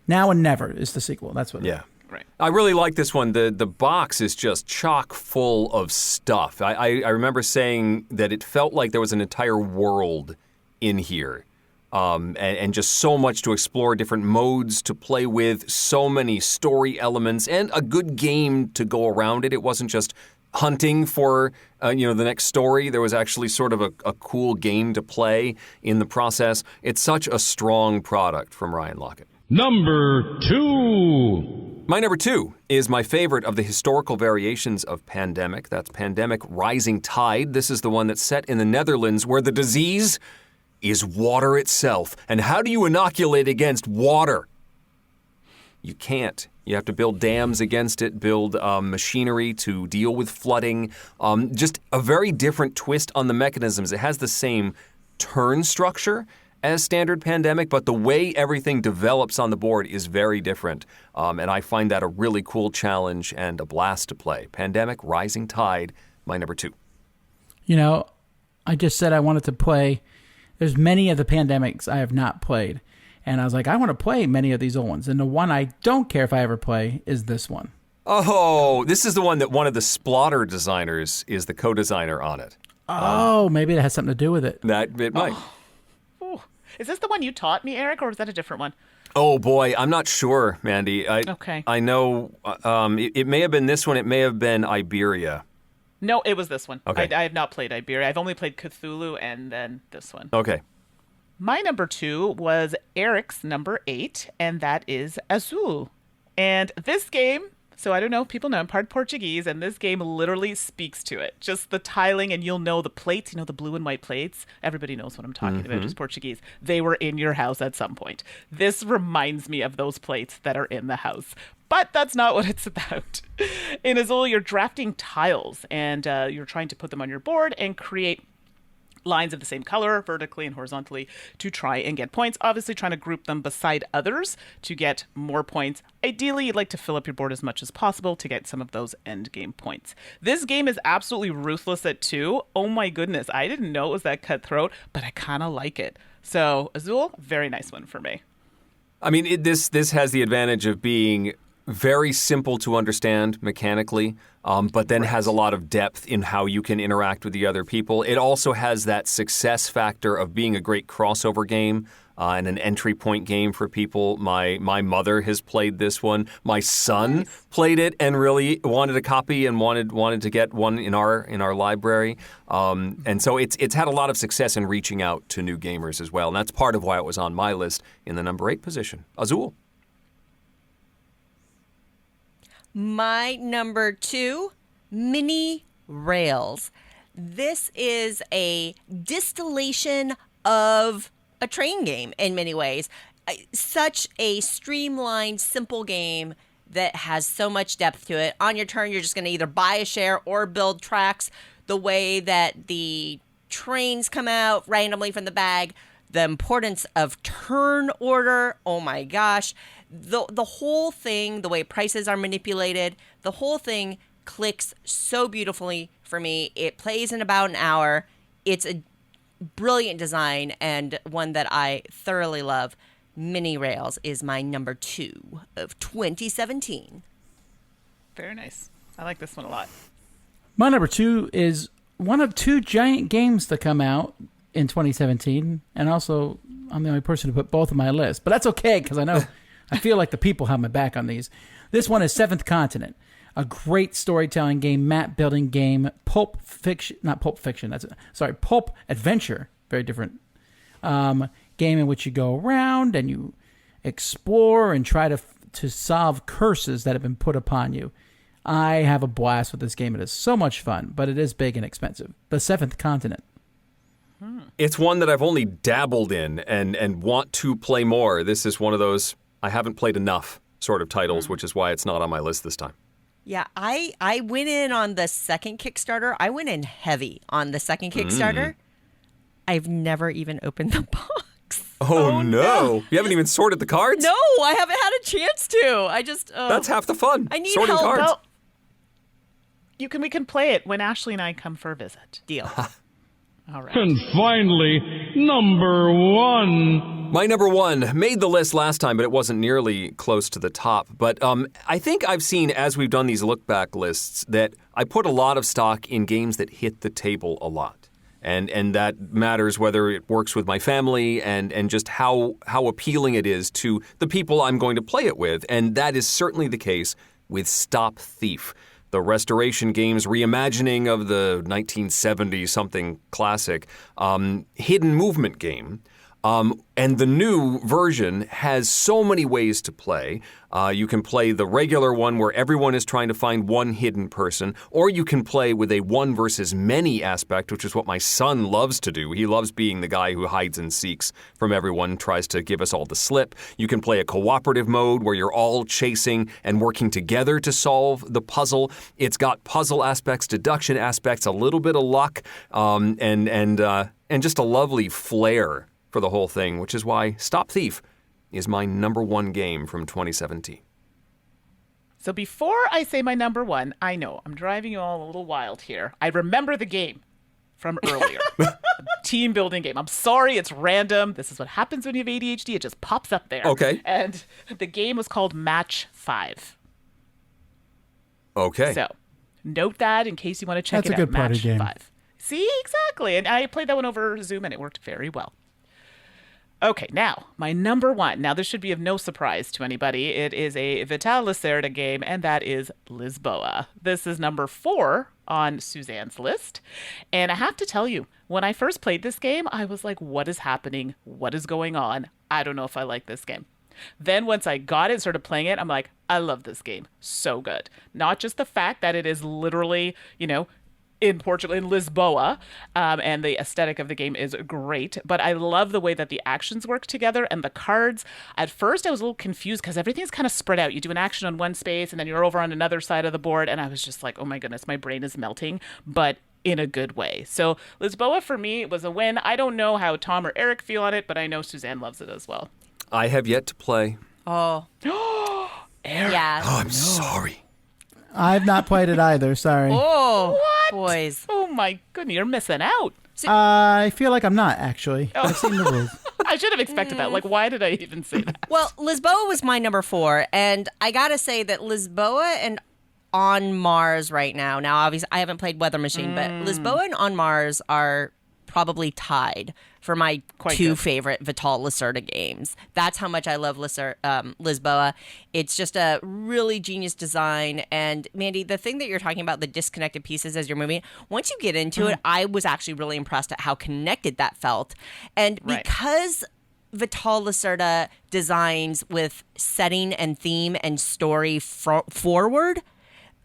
Now and Never is the sequel. That's what. Yeah. Right. I really like this one. The box is just chock full of stuff. I remember saying that it felt like there was an entire world in here. And just so much to explore, different modes to play with, so many story elements, and a good game to go around it. It wasn't just hunting for the next story. There was actually sort of a cool game to play in the process. It's such a strong product from Ryan Laukatt. Number 2. My number 2 is my favorite of the historical variations of Pandemic. That's Pandemic Rising Tide. This is the one that's set in the Netherlands where the disease is water itself. And how do you inoculate against water? You can't. You have to build dams against it, build machinery to deal with flooding. Just a very different twist on the mechanisms. It has the same turn structure as standard Pandemic, but the way everything develops on the board is very different. And I find that a really cool challenge and a blast to play. Pandemic Rising Tide, my number 2. I just said I wanted to play. There's many of the Pandemics I have not played. And I was like, I want to play many of these old ones. And the one I don't care if I ever play is this one. Oh, this is the one that one of the Splotter designers is the co-designer on it. Oh, maybe that has something to do with it. That it might. Oh. Is this the one you taught me, Eric, or is that a different one? Oh, boy, I'm not sure, Mandi. Okay. I know it may have been this one. It may have been Iberia. No, it was this one. Okay. I have not played Iberia. I've only played Cthulhu and then this one. Okay. My number 2 was Eric's number 8, and that is Azul. And this game, so I don't know if people know, I'm part Portuguese, and this game literally speaks to it. Just the tiling, and you'll know the plates, the blue and white plates. Everybody knows what I'm talking about, just Portuguese. They were in your house at some point. This reminds me of those plates that are in the house. But that's not what it's about. In Azul, you're drafting tiles, and you're trying to put them on your board and create lines of the same color, vertically and horizontally, to try and get points. Obviously, trying to group them beside others to get more points. Ideally, you'd like to fill up your board as much as possible to get some of those end game points. This game is absolutely ruthless at 2. Oh my goodness, I didn't know it was that cutthroat, but I kind of like it. So, Azul, very nice one for me. I mean, this has the advantage of being very simple to understand mechanically, but then has a lot of depth in how you can interact with the other people. It also has that success factor of being a great crossover game. and an entry point game for people. My mother has played this one. My son played it and really wanted a copy and wanted to get one in our library. And so it's had a lot of success in reaching out to new gamers as well. And that's part of why it was on my list in the number 8 position. Azul. My number 2, Mini Rails. This is a distillation of a train game in many ways. Such a streamlined, simple game that has so much depth to it. On your turn, you're just going to either buy a share or build tracks. The way that the trains come out randomly from the bag, the importance of turn order, oh my gosh. The whole thing, the way prices are manipulated, the whole thing clicks so beautifully for me. It plays in about an hour. It's a brilliant design and one that I thoroughly love. Mini Rails is my number 2 of 2017. Very nice. I like this one a lot. My number 2 is one of 2 giant games that come out in 2017, and also I'm the only person to put both on my list. But that's okay, because I feel like the people have my back on these. This one is Seventh Continent, a great storytelling game, map building game, pulp adventure, very different game in which you go around and you explore and try to solve curses that have been put upon you. I have a blast with this game. It is so much fun, but it is big and expensive. The Seventh Continent. It's one that I've only dabbled in and want to play more. This is one of those I haven't played enough sort of titles, which is why it's not on my list this time. Yeah, I went in on the second Kickstarter. I went in heavy on the second Kickstarter. I've never even opened the box. Oh no. You haven't even sorted the cards? No, I haven't had a chance to. I just... That's half the fun. I need sorting help. cards. Well, we can play it when Ashley and I come for a visit. Deal. All right. And finally, number 1. My number 1 made the list last time, but it wasn't nearly close to the top. But I think I've seen, as we've done these look-back lists, that I put a lot of stock in games that hit the table a lot. And that matters whether it works with my family and just how appealing it is to the people I'm going to play it with. And that is certainly the case with Stop Thief, the Restoration Games reimagining of the 1970-something classic hidden movement game. And the new version has so many ways to play. You can play the regular one where everyone is trying to find one hidden person, or you can play with a one versus many aspect, which is what my son loves to do. He loves being the guy who hides and seeks from everyone, tries to give us all the slip. You can play a cooperative mode where you're all chasing and working together to solve the puzzle. It's got puzzle aspects, deduction aspects, a little bit of luck, and just a lovely flair for the whole thing, which is why Stop Thief is my number 1 game from 2017. So before I say my number 1, I know I'm driving you all a little wild here. I remember the game from earlier. A team building game. I'm sorry, it's random. This is what happens when you have ADHD. It just pops up there. Okay. And the game was called Match 5. Okay. So note that in case you want to check That's it a out. good party Match game. 5. See, exactly. And I played that one over Zoom and it worked very well. Okay, now, my number 1. Now, this should be of no surprise to anybody. It is a Vital Lacerda game, and that is Lisboa. This is number 4 on Suzanne's list. And I have to tell you, when I first played this game, I was like, what is happening? What is going on? I don't know if I like this game. Then once I got it and started playing it, I'm like, I love this game. So good. Not just the fact that it is literally, in Portugal, in Lisboa, and the aesthetic of the game is great. But I love the way that the actions work together and the cards. At first, I was a little confused because everything's kind of spread out. You do an action on one space, and then you're over on another side of the board, and I was just like, oh my goodness, my brain is melting, but in a good way. So Lisboa, for me, was a win. I don't know how Tom or Eric feel on it, but I know Suzanne loves it as well. I have yet to play. Oh. Eric. Yeah. Oh, I'm sorry. I've not played it either, sorry. Oh, What? boys. Oh my goodness, you're missing out. I feel like I'm not, actually. I've seen the rules. I should have expected that. Like, why did I even say that? Well, Lisboa was my number 4, and I gotta say that Lisboa and On Mars right now, obviously I haven't played Weather Machine, but Lisboa and On Mars are probably tied for my two favorite Vital Lacerda games. That's how much I love Lisboa. It's just a really genius design. And Mandi, the thing that you're talking about, the disconnected pieces as you're moving, once you get into it, I was actually really impressed at how connected that felt. And because Vital Lacerda designs with setting and theme and story forward,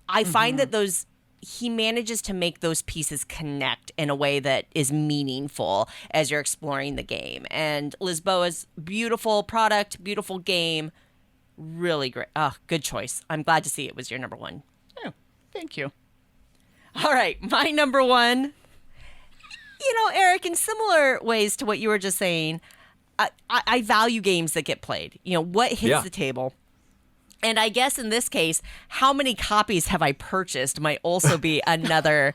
I find that he manages to make those pieces connect in a way that is meaningful as you're exploring the game. And Lisboa's beautiful product, beautiful game, really great. Good choice. I'm glad to see it was your number one. Oh, thank you. All right, my number one. Eric, in similar ways to what you were just saying, I value games that get played. What hits the table. And I guess in this case, how many copies have I purchased might also be another.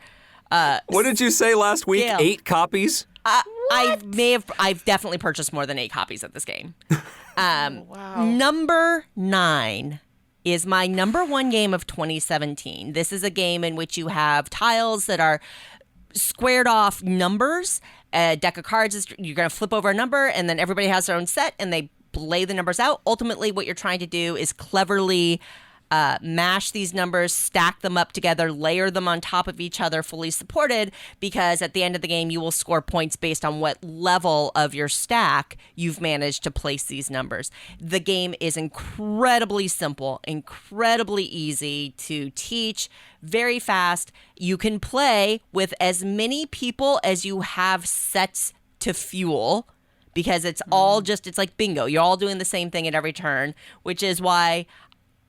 What did you say last week? Scale. 8 copies? I've definitely purchased more than 8 copies of this game. Wow. Number 9 is my number one game of 2017. This is a game in which you have tiles that are squared off numbers. A deck of cards you're going to flip over a number, and then everybody has their own set, and they lay the numbers out. Ultimately, what you're trying to do is cleverly mash these numbers, stack them up together, layer them on top of each other, fully supported, because at the end of the game, you will score points based on what level of your stack you've managed to place these numbers. The game is incredibly simple, incredibly easy to teach, very fast. You can play with as many people as you have sets to fuel, because it's all it's like bingo. You're all doing the same thing at every turn, which is why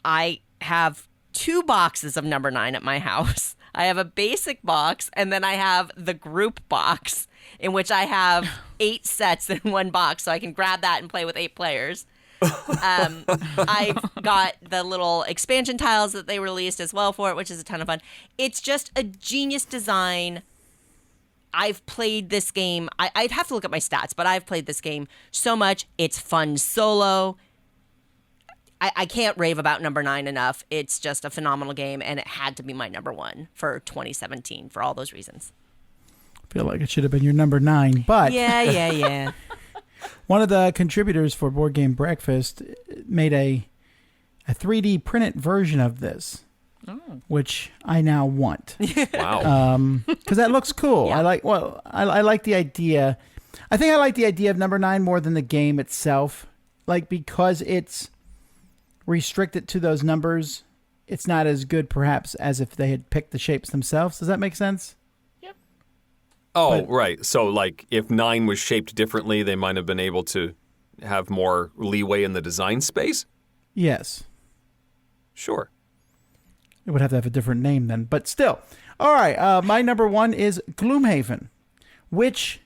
I have 2 boxes of number 9 at my house. I have a basic box, and then I have the group box, in which I have 8 sets in one box, so I can grab that and play with 8 players. I've got the little expansion tiles that they released as well for it, which is a ton of fun. It's just a genius design. I've played this game. I'd have to look at my stats, but I've played this game so much. It's fun solo. I can't rave about number 9 enough. It's just a phenomenal game, and it had to be my number 1 for 2017 for all those reasons. I feel like it should have been your number 9, but... Yeah. One of the contributors for Board Game Breakfast made a 3D printed version of this. Which I now want. Wow. Because that looks cool. Yeah. I like the idea. I think I like the idea of number 9 more than the game itself. Because it's restricted to those numbers, it's not as good perhaps as if they had picked the shapes themselves. Does that make sense? Yep. Right. So if 9 was shaped differently, they might have been able to have more leeway in the design space? Yes. Sure. It would have to have a different name then, but still. All right, my number 1 is Gloomhaven, which,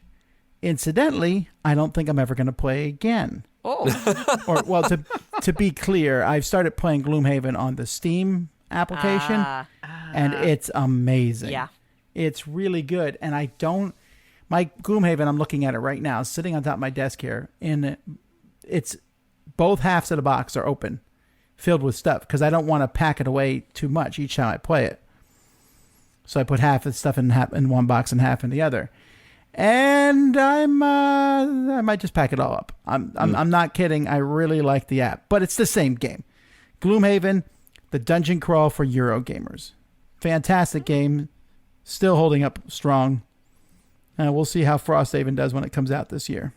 incidentally, I don't think I'm ever going to play again. To be clear, I've started playing Gloomhaven on the Steam application, and it's amazing. Yeah. It's really good, and my Gloomhaven, I'm looking at it right now, sitting on top of my desk here, and it's both halves of the box are open, filled with stuff, because I don't want to pack it away too much each time I play it. So I put half of the stuff in one box and half in the other. And I might just pack it all up. I'm not kidding. I really like the app, but it's the same game. Gloomhaven, the dungeon crawl for Euro gamers. Fantastic game, still holding up strong. We'll see how Frosthaven does when it comes out this year.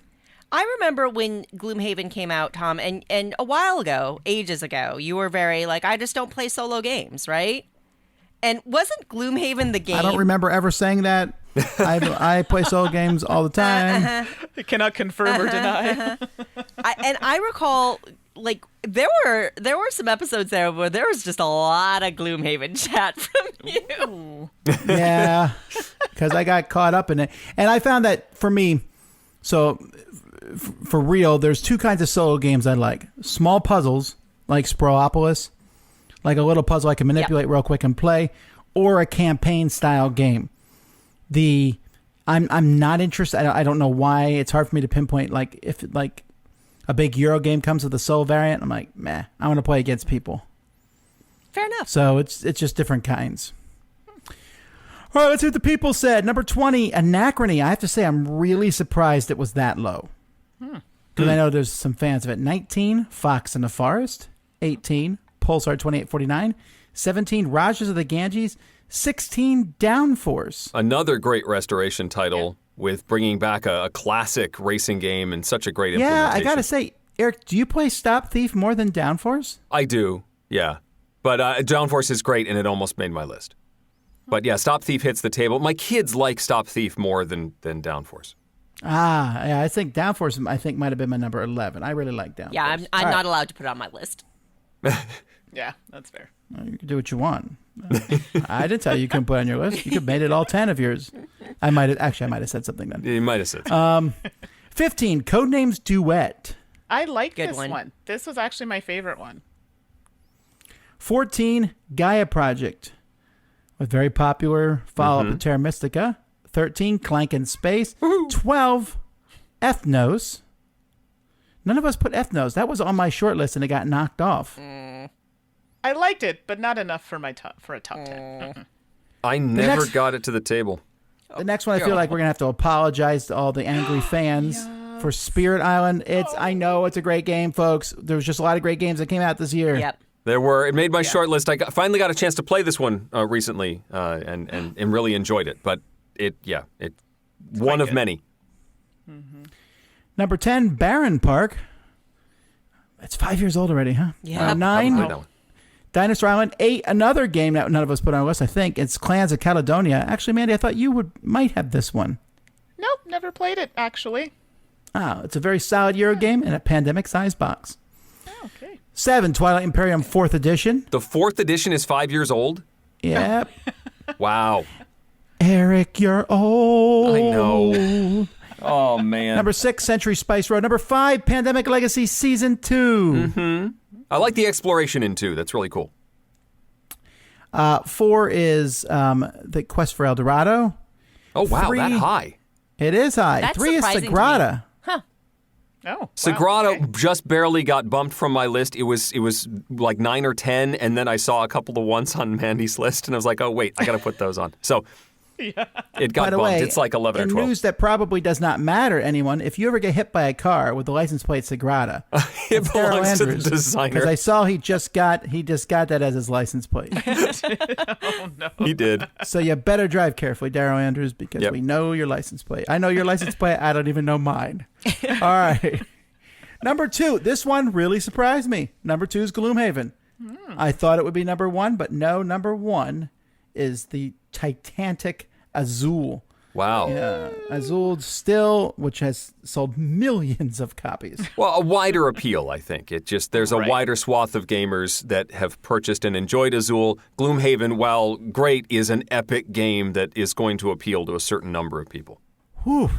I remember when Gloomhaven came out, Tom, and a while ago, ages ago, you were very I just don't play solo games, right? And wasn't Gloomhaven the game? I don't remember ever saying that. I play solo games all the time. I cannot confirm or deny. I recall, there were some episodes there where there was just a lot of Gloomhaven chat from you. Yeah, because I got caught up in it. And I found that for me, for real, there's 2 kinds of solo games I like. Small puzzles, like Sprawlopolis, like a little puzzle I can manipulate real quick and play, or a campaign-style game. I'm not interested. I don't know why. It's hard for me to pinpoint, if a big Euro game comes with a solo variant, I'm like, meh, I want to play against people. Fair enough. So it's just different kinds. All right, let's see what the people said. Number 20, Anachrony. I have to say, I'm really surprised it was that low. Because I know there's some fans of it. 19, Fox in the Forest. 18, Pulsar 2849. 17, Rajas of the Ganges. 16, Downforce. Another great restoration title with bringing back a classic racing game and such a great implementation. Yeah, I got to say, Eric, do you play Stop Thief more than Downforce? I do, yeah. But Downforce is great, and it almost made my list. But yeah, Stop Thief hits the table. My kids like Stop Thief more than Downforce. Yeah, I think Downforce, might have been my number 11. I really like Downforce. Yeah, I'm not allowed to put it on my list. Yeah, that's fair. Well, you can do what you want. I didn't tell you couldn't put it on your list. You could have made it all 10 of yours. I might have said something then. You might have said 15, Codenames Duet. I like Good this one. This was actually my favorite one. 14, Gaia Project. With very popular follow-up to Terra Mystica. 13, Clank in Space. 12, Ethnos. None of us put Ethnos. That was on my short list and it got knocked off. I liked it, but not enough for a top 10. I never got it to the table. The next one, I feel like we're going to have to apologize to all the angry fans for Spirit Island. I know it's a great game, folks. There was just a lot of great games that came out this year. Yep. There were. It made my short list. I finally got a chance to play this one recently and really enjoyed it. But it's one of many. Number 10, Barren Park. It's 5 years old already, huh? Yeah. 9, Dinosaur Island. 8, another game that none of us put on our list, I think. It's Clans of Caledonia. Actually, Mandy, I thought you might have this one. Nope, never played it, actually. It's a very solid Euro game in a pandemic-sized box. Oh, okay. 7, Twilight Imperium 4th edition. The 4th edition is 5 years old? Yep. Wow. Eric, you're old. I know. Oh, man. Number 6, Century Spice Road. Number 5, Pandemic Legacy Season 2. I like the exploration in 2. That's really cool. 4 is the Quest for El Dorado. Oh, wow, 3, that high. It is high. That's 3 is surprising to Sagrada. Oh, Sagrada just barely got bumped from my list. It was like 9 or 10, and then I saw a couple of ones on Mandy's list, and I was like, oh, wait, I got to put those on. So it got By the bumped. way, It's like 11 or 12. In news that probably does not matter to anyone, if you ever get hit by a car with the license plate Sagrada, It belongs to the designer. Because I saw he just got that as his license plate. Oh, no. He did. So you better drive carefully, Darrow Andrews, because we know your license plate. I know your license plate. I don't even know mine. All right. Number 2. This one really surprised me. Number 2 is Gloomhaven. I thought it would be number 1, but no, number 1 is the Titanic Azul. Wow. Yeah, Azul still, which has sold millions of copies. Well, a wider appeal, I think. There's a wider swath of gamers that have purchased and enjoyed Azul. Gloomhaven, while great, is an epic game that is going to appeal to a certain number of people. Whew.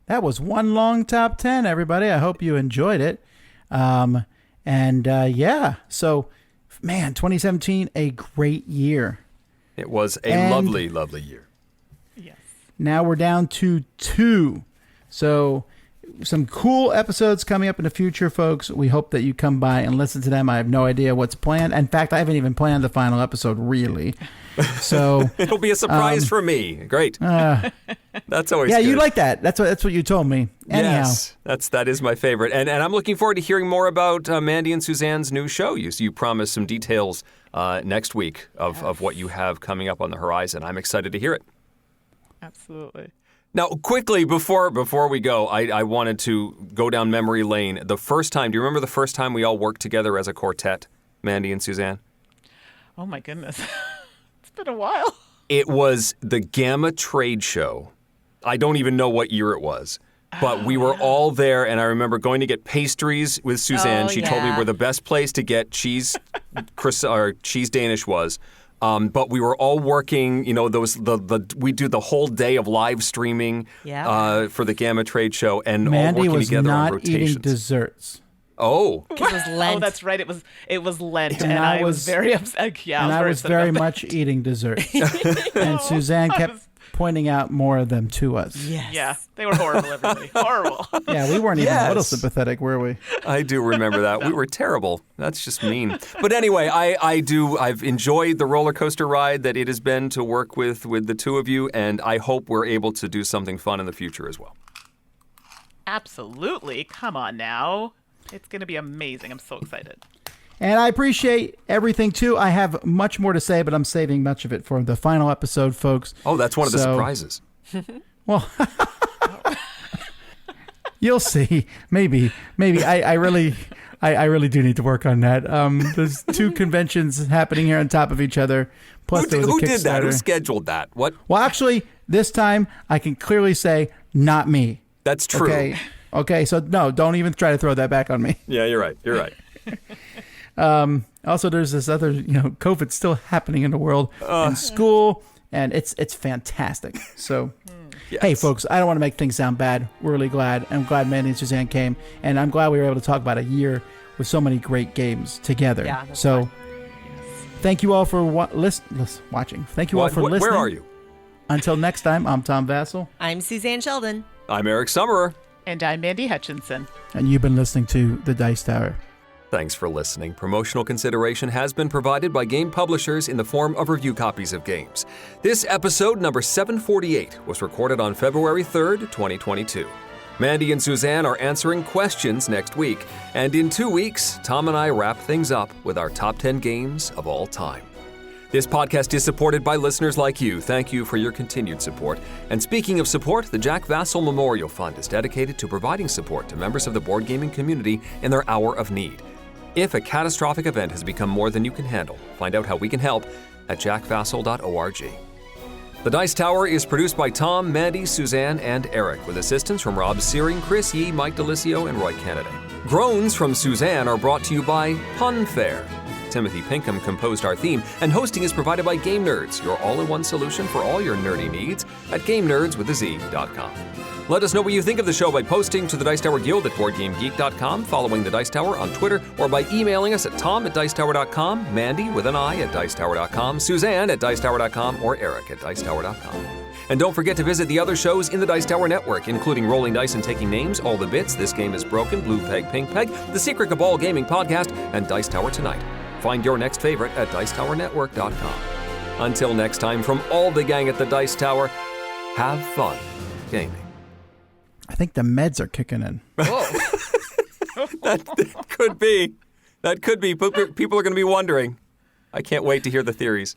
That was one long top 10, everybody. I hope you enjoyed it. So, man, 2017, a great year. It was a lovely, lovely year. Yes. Now we're down to 2. So some cool episodes coming up in the future, folks. We hope that you come by and listen to them. I have no idea what's planned. In fact, I haven't even planned the final episode, really. So it'll be a surprise for me. Great. That's always good. You like that. That's what you told me. Anyhow. Yes, that is my favorite. And I'm looking forward to hearing more about Mandi and Suzanne's new show. You promised some details next week of what you have coming up on the horizon. I'm excited to hear it. Absolutely. Now, quickly, before we go, I wanted to go down memory lane. The first time, do you remember the first time we all worked together as a quartet, Mandi and Suzanne? Oh, my goodness. It's been a while. It was the Gamma Trade Show. I don't even know what year it was, but we were all there, and I remember going to get pastries with Suzanne. She told me where the best place to get cheese Danish was. But we were all working, we do the whole day of live streaming for the Gamma Trade Show, and Mandy all working together on was not eating rotations. desserts. Oh, It was Lent. Oh, that's right. It was Lent, and I was very upset. Yeah, and I was very upset about much eating dessert. And Suzanne kept pointing out more of them to us. Yes. Yeah, they were horrible, everybody. Horrible. Yeah, we weren't even a little Yes. sympathetic, were we? I do remember that. We were terrible. That's just mean. But anyway, I've enjoyed the roller coaster ride that it has been to work with the two of you, and I hope we're able to do something fun in the future as well. Absolutely. Come on now. It's going to be amazing. I'm so excited. And I appreciate everything, too. I have much more to say, but I'm saving much of it for the final episode, folks. Oh, that's one of the surprises. Well, you'll see. Maybe. I really do need to work on that. There's 2 conventions happening here on top of each other. Plus, there was a Who did that? Kickstarter. Who scheduled that? What? Well, actually, this time I can clearly say not me. That's true. Okay. So no, don't even try to throw that back on me. Yeah, you're right. You're right. Also, there's this other, COVID's still happening in the world and school, and it's fantastic. So, Yes. Hey, folks, I don't want to make things sound bad. We're really glad. I'm glad Mandi and Suzanne came, and I'm glad we were able to talk about a year with so many great games together. Yeah, that's so, fun. thank you all for watching. Thank you all for listening. Where are you? Until next time, I'm Tom Vassell. I'm Suzanne Sheldon. I'm Eric Summerer. And I'm Mandi Hutchinson. And you've been listening to The Dice Tower. Thanks for listening. Promotional consideration has been provided by game publishers in the form of review copies of games. This episode, number 748, was recorded on February 3rd, 2022. Mandi and Suzanne are answering questions next week, and in 2 weeks, Tom and I wrap things up with our top 10 games of all time. This podcast is supported by listeners like you. Thank you for your continued support. And speaking of support, the Jack Vassell Memorial Fund is dedicated to providing support to members of the board gaming community in their hour of need. If a catastrophic event has become more than you can handle, find out how we can help at jackvassell.org. The Dice Tower is produced by Tom, Mandi, Suzanne, and Eric, with assistance from Rob Searing, Chris Yee, Mike DeLisio, and Roy Kennedy. Groans from Suzanne are brought to you by Pun Fair. Timothy Pinkham composed our theme, and hosting is provided by Game Nerds, your all-in-one solution for all your nerdy needs at GameNerds.com. Let us know what you think of the show by posting to the Dice Tower Guild at BoardGameGeek.com, following the Dice Tower on Twitter, or by emailing us at tom@dicetower.com, Mandi with an I at dicetower.com, Suzanne at dicetower.com, or Eric at dicetower.com. And don't forget to visit the other shows in the Dice Tower Network, including Rolling Dice and Taking Names, All the Bits, This Game is Broken, Blue Peg, Pink Peg, The Secret Cabal Gaming Podcast, and Dice Tower Tonight. Find your next favorite at dicetowerNetwork.com. Until next time, from all the gang at the Dice Tower, have fun gaming. I think the meds are kicking in. That could be. That could be. People are going to be wondering. I can't wait to hear the theories.